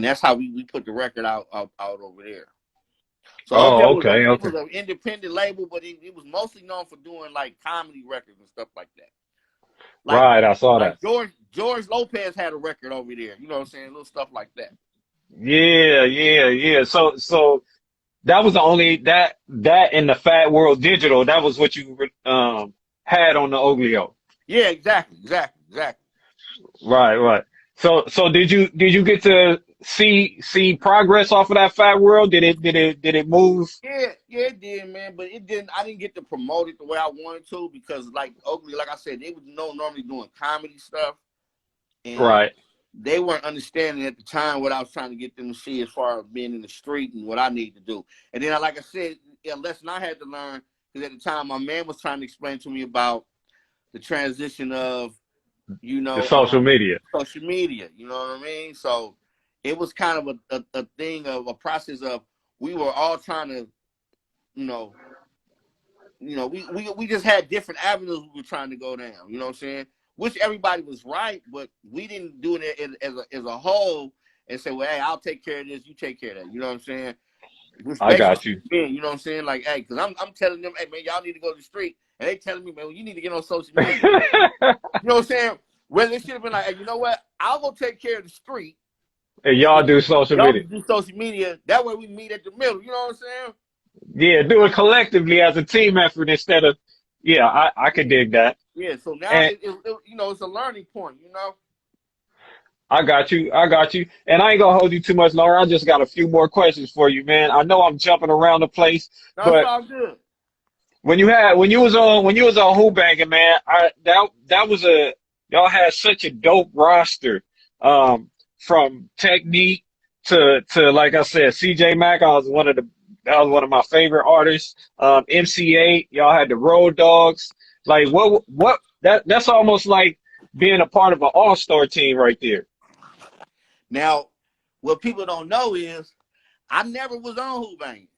that's how we put the record out over there. So okay. It was an independent label, but it was mostly known for doing like comedy records and stuff like that. Like, right, I saw that. George Lopez had a record over there. You know what I'm saying? Little stuff like that. Yeah. So that was the only that in the Fat World Digital. That was what you had on the Oglio. Yeah, exactly. Right. So did you get to see progress off of that Fat World? Did it move? Yeah, it did, man. But it didn't. I didn't get to promote it the way I wanted to because, like Oakley, like I said, they was normally doing comedy stuff, and right. They weren't understanding at the time what I was trying to get them to see as far as being in the street and what I need to do. And then, like I said, a lesson I had to learn because at the time my man was trying to explain to me about the transition of, the social media. Social media, you know what I mean? So it was kind of a thing of a process of we were all trying to, we just had different avenues we were trying to go down, you know what I'm saying? Which everybody was right, but we didn't do it as a whole and say, well, hey, I'll take care of this, you take care of that. You know what I'm saying? I got you. You know what I'm saying? Like, hey, because I'm telling them, hey, man, y'all need to go to the street. And they telling me, man, well, you need to get on social media. You know what I'm saying? Well, they should have been like, hey, you know what? I'll go take care of the street. And y'all do social media. Do social media. That way we meet at the middle. You know what I'm saying? Yeah, do it collectively as a team effort instead of, I could dig that. Yeah, so now, it's a learning point, I got you. And I ain't going to hold you too much longer. I just got a few more questions for you, man. I know I'm jumping around the place. That's all good. When you was on Who Banging, man, y'all had such a dope roster. From Technique to like I said, CJ Mack, that was one of my favorite artists. MC8, y'all had the Road Dogs. Like that's almost like being a part of an all-star team right there. Now, what people don't know is I never was on Who Banging.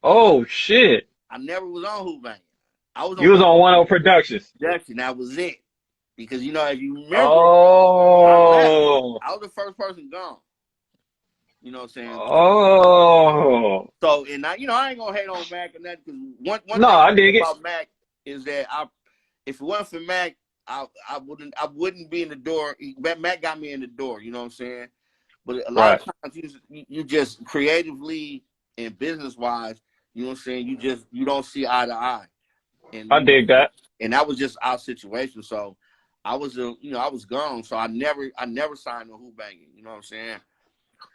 Oh shit. I never was on Who Banging. You was on 10 Productions. That was it. Because, if you remember, I was the first person gone. You know what I'm saying? Oh. So, and I ain't going to hate on Mac and that. Because one thing I dig it about Mac is that if it wasn't for Mac, I wouldn't be in the door. Mac got me in the door, you know what I'm saying? But a lot of times you just creatively and business-wise, you know what I'm saying, you don't see eye to eye. And I dig that. And that was just our situation. So I was gone, so I never signed no Who Banging. You know what I'm saying?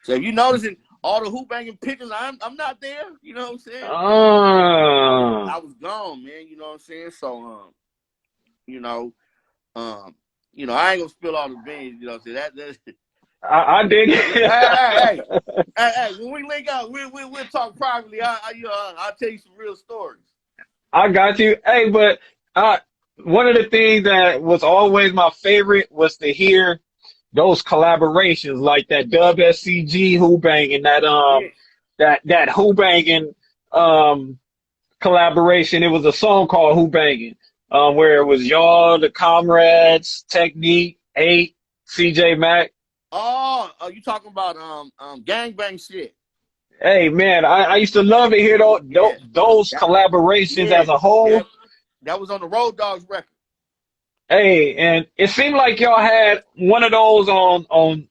So if you noticing all the Who Banging pictures, I'm not there. You know what I'm saying? I was gone, man. You know what I'm saying? So I ain't gonna spill all the beans. You know what I'm saying? That's I dig it. Hey, when we link up, we'll talk privately. I'll tell you some real stories. I got you. Hey, but one of the things that was always my favorite was to hear those collaborations like that Dub SCG Who Banging, that Who Banging um collaboration. It was a song called Who Bangin', where it was y'all, the Comrades, Technique, 8, CJ Mack. Oh, you talking about gangbang shit? Hey man, I used to love to hear Yeah, those that, collaborations yeah, as a whole. that that was on the Road Dogs record. Hey, and it seemed like y'all had one of those on.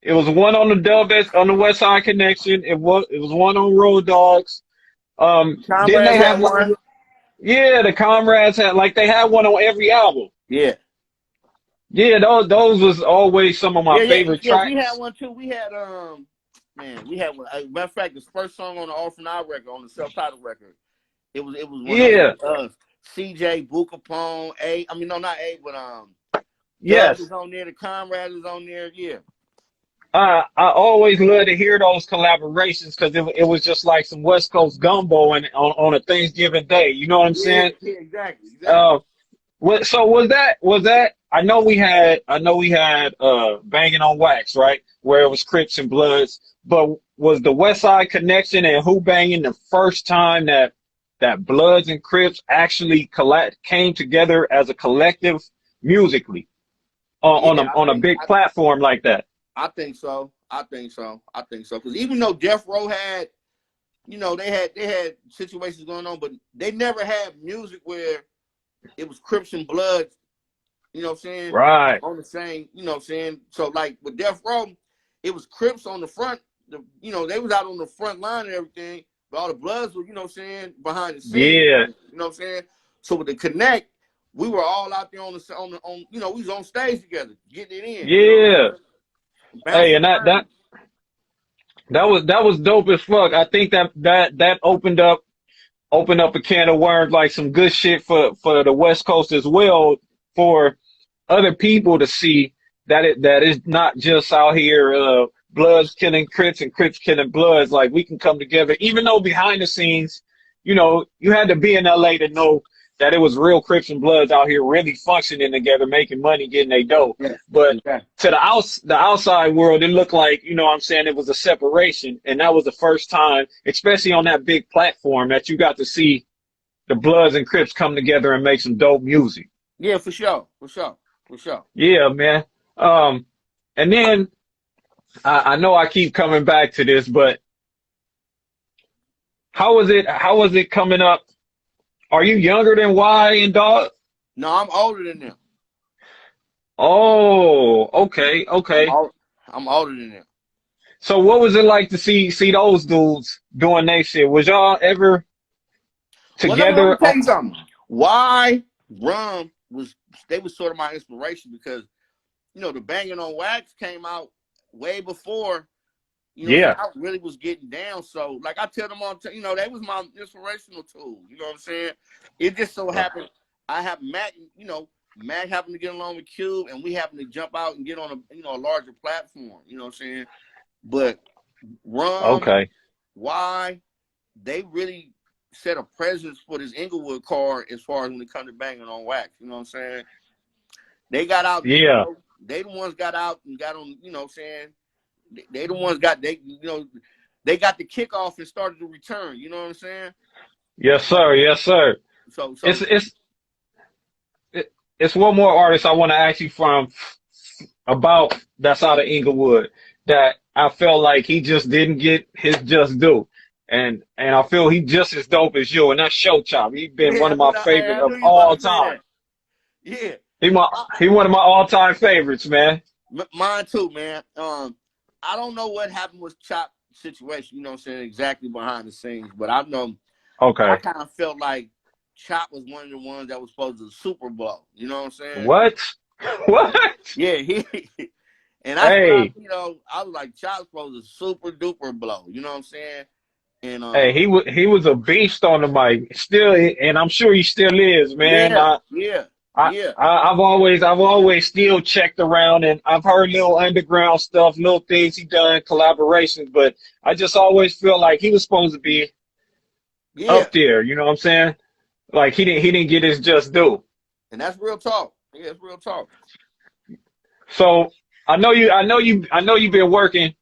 It was one on the on the West Side Connection. It was one on Road Dogs. Didn't Comrades they had have one? one. Yeah, the Comrades had like they had one on every album. Yeah, Yeah, those was always some of my yeah. favorite Yes, we had tracks. one too. We had man, we had one. Matter of fact, the first song on the All From Our record, on the self-titled record, it was one of Yeah, us. CJ, Boo Capone, A. I mean, no, not A, but Doug yes. was on there. The Comrades was on there. Yeah, I always love to hear those collaborations because it was just like some West Coast gumbo and on a Thanksgiving day. You know what I'm yeah, saying? yeah. Exactly, exactly. Uh, so was that? I know we had Banging on Wax, right? Where it was Crips and Bloods, but was the West Side Connection and Who Banging the first time that Bloods and Crips actually came together as a collective musically on Yeah, a big platform like that? I think so. I think so. I think so. Because even though Death Row had, they had situations going on, but they never had music where it was Crips and Bloods. You know what I'm saying? Right. On the same. You know what I'm saying? So like with Death Row, it was Crips on the front. They was out on the front line and everything, but all the Bloods were, what I'm saying, behind the scenes. Yeah. You know what I'm saying? So with the Connect, we were all out there we was on stage together, getting it in. You know what I'm Yeah. saying? Hey, Bouncing and that around. that that was dope as fuck. I think that opened up a can of worms, like some good shit for the West Coast as well, for other people to see that is not just out here Bloods killing Crips and Crips killing Bloods. Like we can come together, even though behind the scenes, you had to be in LA to know that it was real Crips and Bloods out here really functioning together, making money, getting their dough. Yeah, But exactly. to the outside world, it looked like, what I'm saying, it was a separation, and that was the first time, especially on that big platform, that you got to see the Bloods and Crips come together and make some dope music. Yeah, for sure, for sure, for sure. Yeah, man. Um, and then I know I keep coming back to this, but how was it? How was it coming up? Are you younger than Y and Dog? No, I'm older than them. Oh, okay, I'm okay. old, I'm older than them. So what was it like to see those dudes doing their shit? Was y'all ever Well, let me together? tell you something. Why Rum was they was sort of my inspiration because the Banging on Wax came out way before Yeah. I really was getting down. So like I tell them all, they was my inspirational tool. You know what I'm saying? It just so happened I have Mac. Mac happened to get along with Cube, and we happened to jump out and get on a larger platform. You know what I'm saying? But Rum, Okay. why they really set a presence for this Inglewood card as far as when it comes to Banging on Wax. You know what I'm saying? They got out. Yeah. They the ones got out and got on. You know what I'm saying? They the ones got they got the kickoff and started to return. You know what I'm saying? Yes, Like sir. Yes, sir. so It's so it's it's one more artist I want to ask you from about that's out of Inglewood that I felt like he just didn't get his just due. And I feel he just as dope as you, and that's Show Chop. He's been one yeah, of my favorite I of knew you was about all to say time. that. Yeah, I, He one of my all time favorites, man. mine too, man. I don't know what happened with Chop situation. You know what I'm saying? Exactly behind the scenes, but I know I Okay. kind of felt like Chop was one of the ones that was supposed to Super Bowl. You know what I'm saying? What? What? Yeah, he and that's what Hey, I was like, Chop's supposed to super duper blow. You know what I'm saying? And hey, he was a beast on the mic. Still, and I'm sure he still is, man. yeah, yeah, yeah, I've always still checked around, and I've heard little underground stuff, little things he done, collaborations, but I just always feel like he was supposed to be yeah. up there. You know what I'm saying? Like he didn't get his just due. And that's real talk. Yeah, it's real talk. So I know you've been working.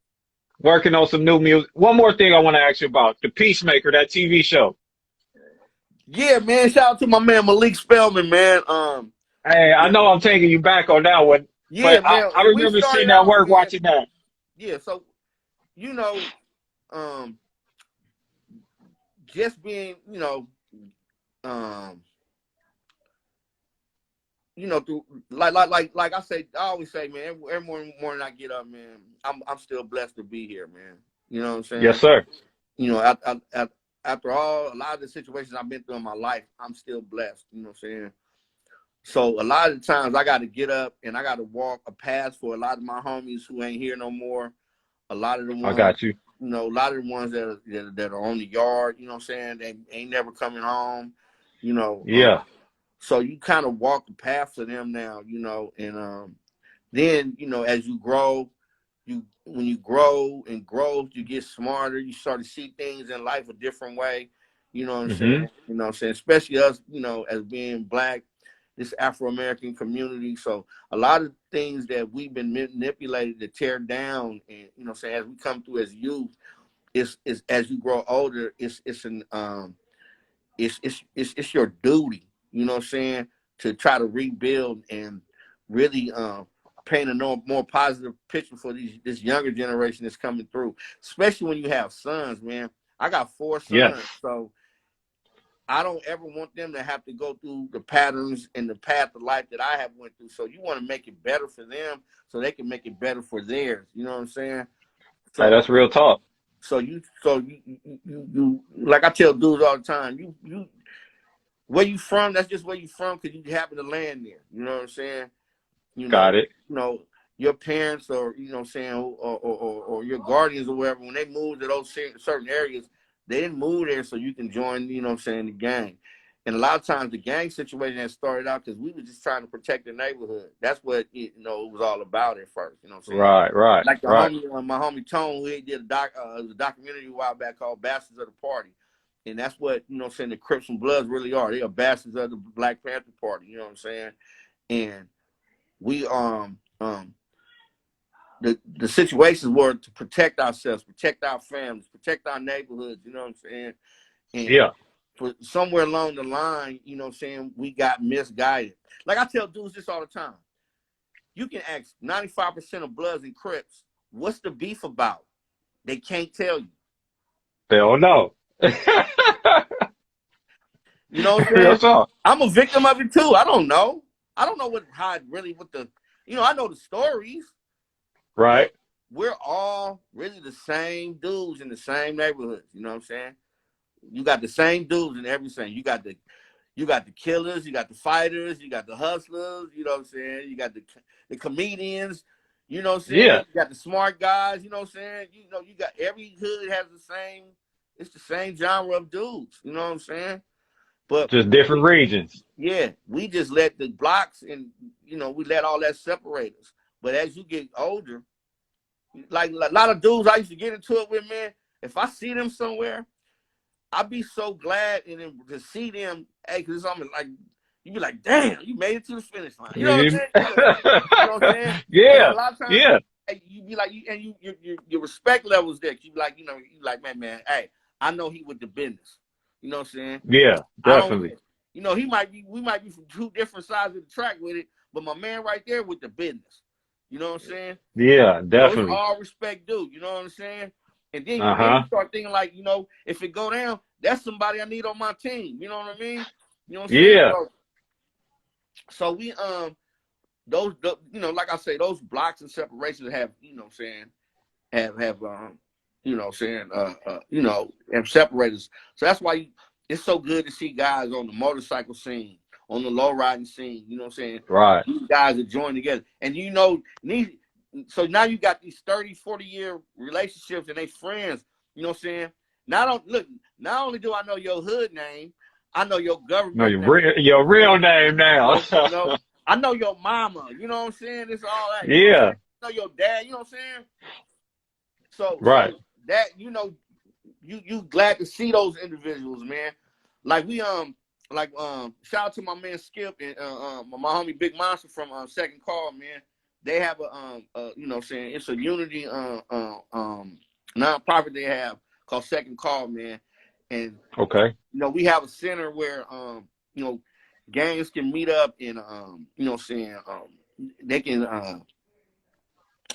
Working on some new music. One more thing I want to ask you about the Peacemaker, that TV show. Yeah, man. Shout out to my man Malik Spellman, man. Hey, I know I'm taking you back on that one, Yeah, but I, man. I We remember started sitting at out, work man. watching that. Yeah, so you know, um, just being, um, through like I say, I always say, man, every morning I get up, man, I'm still blessed to be here, man. You know what I'm Yes, saying? sir. You know, after all, a lot of the situations I've been through in my life, I'm still blessed. You know what I'm saying? So a lot of the times I got to get up and I got to walk a path for a lot of my homies who ain't here no more. A lot of the I ones, got you. a lot of the ones that are on the yard, you know what I'm saying? They ain't never coming home, you know. Yeah. So you kind of walk the path to them now, and then, as you grow, when you grow and grow, you get smarter. You start to see things in life a different way. You know what I'm Hmm. saying? You know what I'm saying? Especially us, as being black, this Afro-American community. So a lot of things that we've been manipulated to tear down, and as we come through as youth, is as you grow older, it's your duty, you know what I'm saying, to try to rebuild and really paint a more positive picture for this younger generation that's coming through, especially when you have sons, man. I got 4 Yes. sons, so I don't ever want them to have to go through the patterns and the path of life that I have went through. So you want to make it better for them so they can make it better for theirs. You know what I'm saying? Hey, So that's real talk. you like I tell dudes all the time, you where you from, that's just where you from because you happen to land there. You know what I'm saying? You Got know, it. your parents or what I'm saying, or your guardians or whatever, when they moved to those certain areas, they didn't move there so you can join, you know what I'm saying, the gang. And a lot of times the gang situation that started out because we were just trying to protect the neighborhood. That's what it was all about at first. You know what I'm saying? Right, right, Like right. my homie Tone, who did a documentary a while back called "Bastards of the Party," and that's what what I'm saying. The Crips and Bloods really are. They are bastards of the Black Panther Party. You know what I'm saying? And we the situations were to protect ourselves, protect our families, protect our neighborhoods. You know what I'm saying? And Yeah. for somewhere along the line, you know what I'm saying, we got misguided. Like I tell dudes this all the time. You can ask 95% of Bloods and Crips, what's the beef about? They can't tell you. They don't know. You know what I'm Real saying? talk. I'm a victim of it too. I don't know. I don't know what the, I know the stories, but Right. we're all really the same dudes in the same neighborhoods. You know what I'm saying? You got the same dudes in every same. You got the killers, you got the fighters, you got the hustlers, you know what I'm saying? You got the comedians, you know what I'm saying? Yeah. You got the smart guys, you know what I'm saying? You got every hood has it's the same genre of dudes, you know what I'm saying? But Just different regions. we just let the blocks and we let all that separate us. But as you get older, like a lot of dudes I used to get into it with, man, if I see them somewhere, I'd be so glad and to see them, hey, because it's almost like you be like, damn, you made it to the finish line. You know what I'm saying? You know what I'm saying? And a Yeah. lot of times, Yeah. hey, you be like, your respect levels there. You be like, you like, man, hey, I know he with the business. You know what I'm saying? Yeah. I don't, Definitely. we might be from 2 different sides of the track with it, but my man right there with the business. You know what I'm saying? Yeah. So it's Definitely. all respect due. You know what I'm saying? And then you Uh-huh. start thinking like, if it go down, that's somebody I need on my team. You know what I mean? You know what I'm saying? Yeah. So we like I say, those blocks and separations have, what I'm saying, have have separated us. So that's why it's so good to see guys on the motorcycle scene, on the low riding scene, you know what I'm saying? Right. These guys are joined together. And so now you got these 30, 40-year relationships and they friends, you know what I'm saying? Not only do I know your hood name, I know your No, government your name. real name now. I know your mama, you know what I'm saying? It's all that, you know what I'm Yeah. saying? I know your dad, you know what I'm saying? So Right. that you glad to see those individuals, man. Like shout out to my man Skip and my homie Big Monster from Second Call, man. They have a you know what I'm saying, it's a unity nonprofit they have called Second Call, man. And Okay. we have a center where gangs can meet up and they can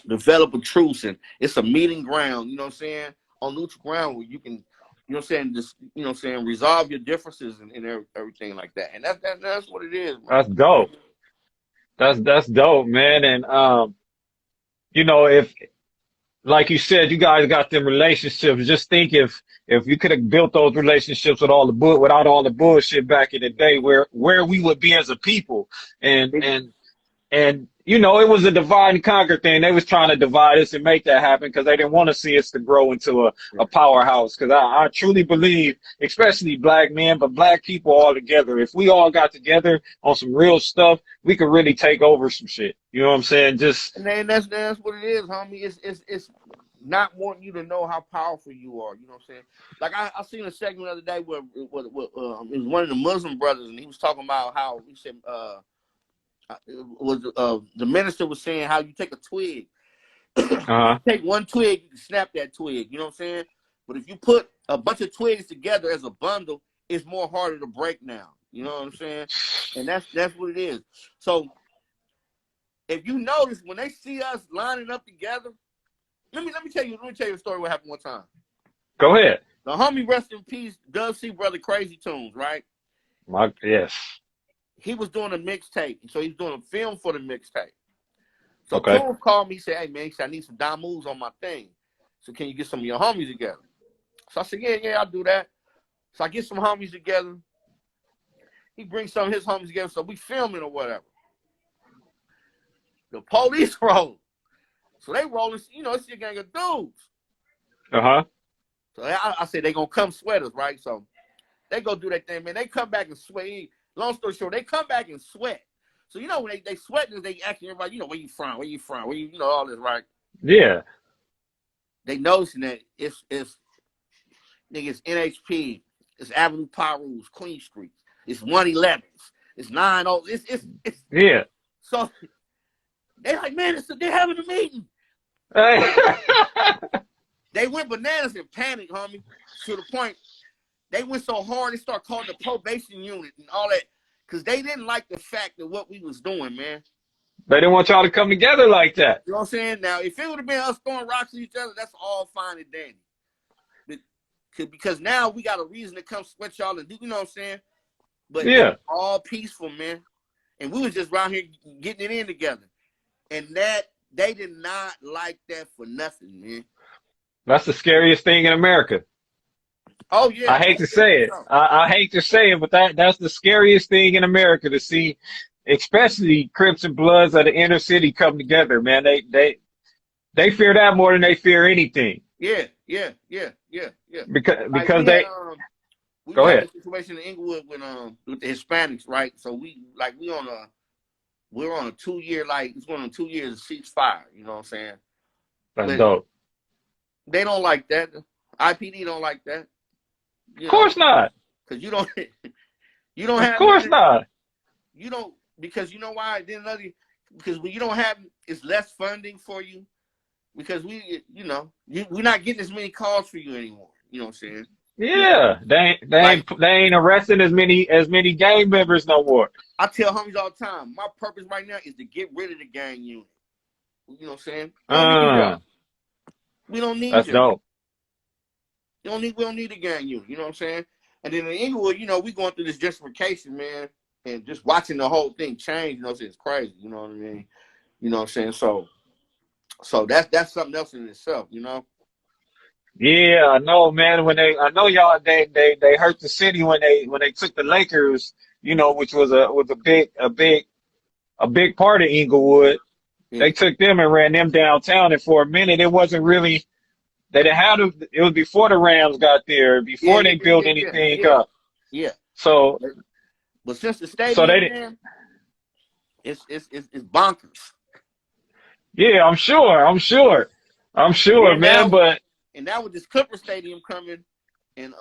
develop a truce, and it's a meeting ground, on neutral ground where you can, just resolve your differences and everything like that. And that's what it is, man. That's dope. That's dope, man. And if like you said, you guys got them relationships. Just think if you could have built those relationships without all the bullshit back in the day, where we would be as a people. And it was a divide and conquer thing. They was trying to divide us and make that happen because they didn't want to see us to grow into a powerhouse. Because I truly believe, especially black men, but black people all together, if we all got together on some real stuff, we could really take over some shit. You know what I'm saying? And then that's what it is, homie. It's not wanting you to know how powerful you are. You know what I'm saying? Like I seen a segment the other day where it was one of the Muslim brothers, and he was talking about how he said the minister was saying how you take a twig, take one twig, you can snap that twig. You know what I'm saying? But if you put a bunch of twigs together as a bundle, it's more harder to break now. You know what I'm saying? And that's what it is. So if you notice, when they see us lining up together, let me tell you a story what happened one time. Go ahead. The homie, rest in peace, Dub C brother, Crazy Tunes, right? Yes. He was doing a mixtape, so he's doing a film for the mixtape. So Okay. Tunes called me, he said, "Hey man," he said, "I need some moves on my thing. So can you get some of your homies together?" So I said, "Yeah, I'll do that." So I get some homies together. He brings some of his homies together, so we filming or whatever. The police roll. So they rolling, it's a gang of dudes. So I said they gonna come sweat us, right? So they go do that thing, man. They come back and sweat. Long story short, they come back and sweat. So when they sweating, they asking everybody, where you from, where you all this, right? Yeah. They noticing that it's NHP, it's Avenue Parus, Queen Street, it's 111s, it's 90, it's Yeah. So they like, man, they're having a meeting. Hey. They went bananas and panicked, homie, to the point they went so hard they started calling the probation unit and all that because they didn't like the fact of what we was doing, man. They didn't want y'all to come together like that. You know what I'm saying? Now, if it would have been us throwing rocks at each other, that's all fine and dandy. Because now we got a reason to come sweat y'all and do, you know what I'm saying? But yeah, it was all peaceful, man. And we was just around here getting it in together. And that, they did not like that for nothing, man. That's the scariest thing in America. Oh, yeah. I hate to say it. I hate to say it, but that's the scariest thing in America to see, especially Crips and Bloods of the inner city come together, man. They fear that more than they fear anything. Yeah. Because like we go had ahead. a situation in Inglewood with the Hispanics, right? So we're on a 2 year, it's going on 2 years of ceasefire, you know what I'm saying? That's dope. They don't like that. IPD don't like that. Of course not. Because you don't have. Of course not. You don't, because you know why? Because when you don't have, it's less funding for you. Because we're not getting as many calls for you anymore. You know what I'm saying? Yeah, they ain't arresting as many gang members no more. I tell homies all the time, my purpose right now is to get rid of the gang unit. You know what I'm saying? We don't need that's you. dope. We don't need a gang unit. You know what I'm saying? And then in Inglewood, we going through this gentrification, man, and just watching the whole thing change. You know what I'm saying? It's crazy. You know what I mean? You know what I'm saying? So that's something else in itself. Yeah, I know, man. I know y'all, they hurt the city when they took the Lakers, which was a big part of Inglewood. Yeah. They took them and ran them downtown, and for a minute, it wasn't really. They didn't have to. It was before the Rams got there, before they built anything up. Yeah. So, but since the stadium, man, it's bonkers. Yeah, I'm sure, man. But and now with this Clipper Stadium coming, and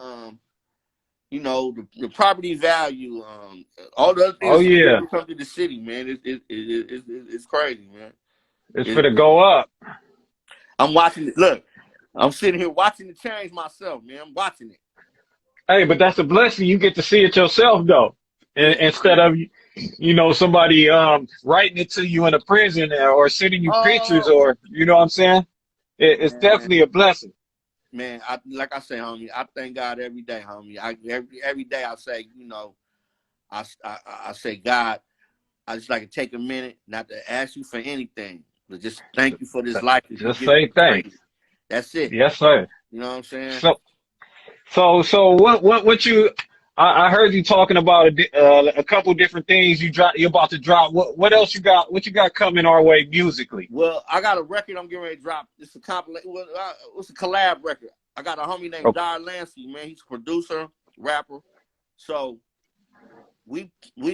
the property value, all the other things come to the city, man. It's crazy, man. It's gonna go up. I'm watching it. Look, I'm sitting here watching the change myself, man. I'm watching it. Hey, but that's a blessing. You get to see it yourself, though, Yeah, instead of, somebody writing it to you in a prison or sending you pictures, oh or you know what I'm saying. It's man, definitely a blessing. man. Like I say, homie. I thank God every day, homie. Every day I say, I say, God, I just like to take a minute not to ask you for anything, but just thank you for this life that you Just give me say thanks. freely. That's it. Yes, sir. You know what I'm saying? So, so what you? I heard you talking about a couple different things you're about to drop. What else you got? What you got coming our way musically? Well, I got a record I'm getting ready to drop. It's a compilation. It's a collab record. I got a homie named Okay. Dar Lancey, man. He's a producer, rapper. So we've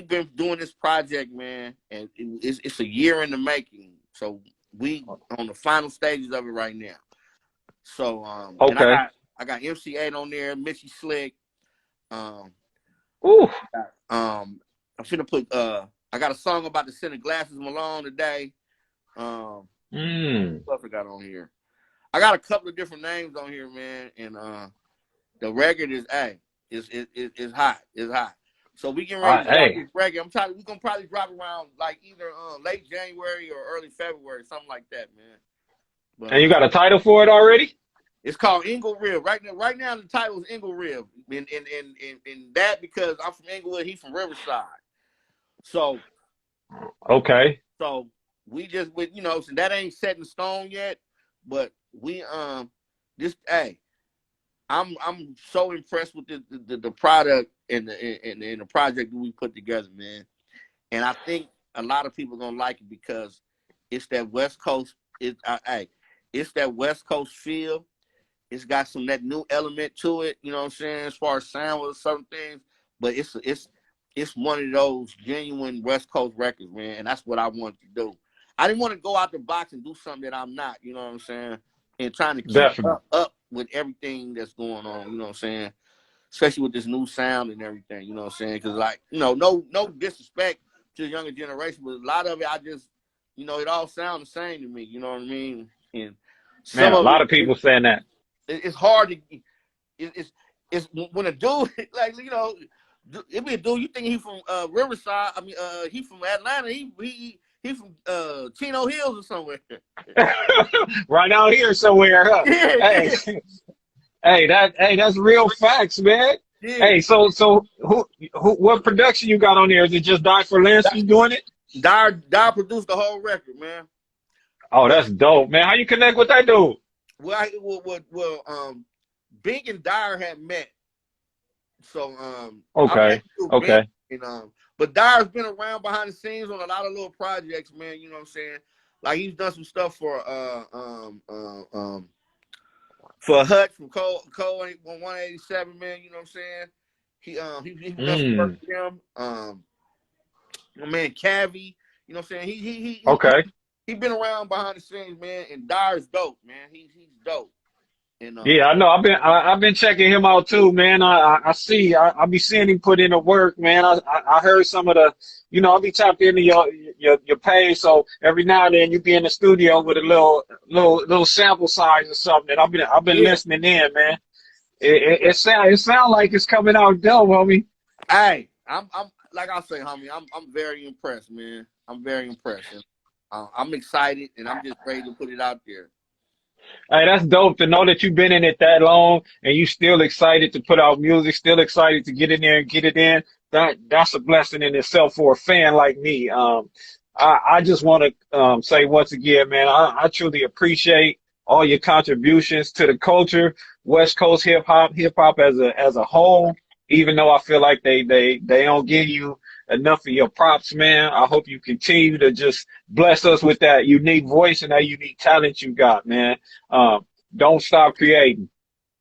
been doing this project, man, and it's a year in the making. So we on the final stages of it right now. So and Okay. I got MC8 on there, Missy Slick. Ooh. I'm finna put I got a song about the Center Glasses Malone today. What else I got on here? I got a couple of different names on here, man, and the record is it's hot. It's hot. So we getting ready to drop Hey. this record. We're gonna probably drop around like either late January or early February, something like that, man. But And you got a title for it already? it's called Inglewood. Right now the title is Inglewood. And that because I'm from Inglewood, he's from Riverside. So Okay. we just so that ain't set in stone yet, but we this hey, I'm so impressed with the product and the project that we put together, man. And I think a lot of people are gonna like it because it's that West Coast. It's that West Coast feel. It's got that new element to it. You know what I'm saying? As far as sound with certain things, but it's one of those genuine West Coast records, man. And that's what I wanted to do. I didn't want to go out the box and do something that I'm not. You know what I'm saying? And trying to keep Definitely. up with everything that's going on. You know what I'm saying? Especially with this new sound and everything. You know what I'm saying? Because no disrespect to the younger generation, but a lot of it, I just, it all sounds the same to me. You know what I mean? And Man, some a of lot it, of people saying that. it's hard to. It's when a dude like it be a dude you think he from Riverside. I mean, he from Atlanta. He from Chino Hills or somewhere. Right out here somewhere, huh? Yeah, Hey, yeah, that's real facts, man. yeah. Hey, so what production you got on there? Is it just Di Lansky doing it? Dar produced the whole record, man. Oh, But that's dope, man. How you connect with that dude? Bink and Dyer had met, so I met Okay, Bink okay. and but Dyer's been around behind the scenes on a lot of little projects, man. You know what I'm saying? Like he's done some stuff for Hutch from Cole 187, man. You know what I'm saying? He done some work Mm, with him. My man Cavi, you know what I'm saying? okay. He been around behind the scenes, man. And Dyer's dope, man. He's dope. And Yeah, I know. I've been checking him out too, man. I see. I be seeing him put in the work, man. I heard some of the, I'll be tapped into your page, so every now and then you be in the studio with a little sample size or something. And I've been yeah, listening in, man. It sound like it's coming out dope, homie. hey, I'm like I say, homie, I'm very impressed, man. I'm very impressed. And, I'm excited, and I'm just ready to put it out there. Hey, that's dope to know that you've been in it that long and you still excited to put out music, still excited to get in there and get it in. That's a blessing in itself for a fan like me. I just want to say once again, man, I truly appreciate all your contributions to the culture, West Coast hip hop as a whole. Even though I feel like they don't give you enough of your props, man. I hope you continue to just bless us with that unique voice and that unique talent you got, man. Don't stop creating,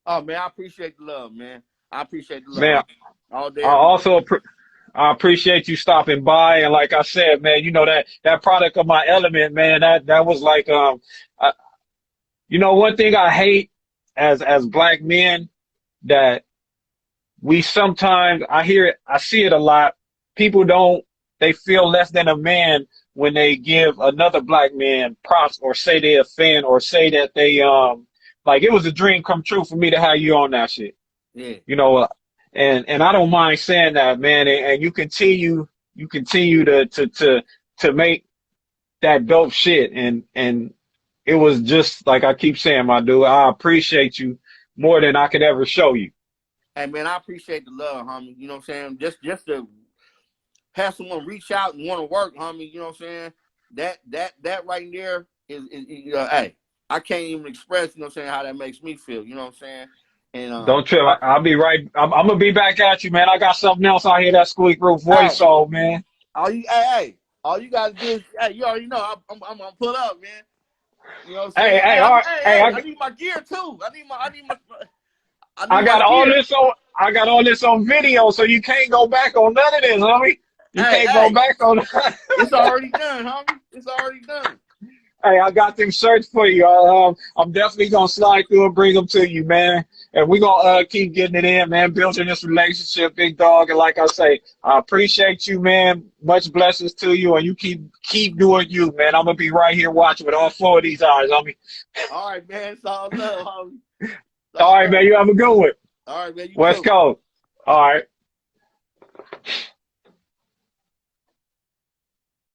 Oh man, I appreciate the love, man. I appreciate the love, man. all day, I every day. also I appreciate you stopping by, and like I said, man, that product of my element, man, that was like one thing I hate as black men, that we sometimes, I see it a lot. People they feel less than a man when they give another black man props or say they offend or say that like it was a dream come true for me to have you on that shit. Yeah. You know, and I don't mind saying that, man. And you continue to make that dope shit. And it was just like I keep saying, my dude, I appreciate you more than I could ever show you. Hey man, I appreciate the love, homie. You know what I'm saying? Just to have someone reach out and want to work, homie. You know what I'm saying? That right there is hey, I can't even express, you know what I'm saying, how that makes me feel. You know what I'm saying? And Don't trip. I'll be right. I'm gonna be back at you, man. I got something else out here that Squeak Roof voice hey, on, man. all you gotta do is, hey, you already know I'm gonna pull up, man. You know what I'm Hey, saying? hey, all right. Hey, I need my gear too. I I need my got all gear. this on. I got all this on video, so you can't go back on none of this, homie. You can't go Hey, back on. it's already done, homie. It's already done. Hey, I got them shirts for you. I'm definitely gonna slide through and bring them to you, man. And we're gonna keep getting it in, man. Building this relationship, big dog. And like I say, I appreciate you, man. Much blessings to you, and you keep doing you, man. I'm gonna be right here watching with all four of these eyes on me. All right, man. It's all love, homie. It's All all right, love. man. You have a good one. All right, man. You West too. Coast. All right.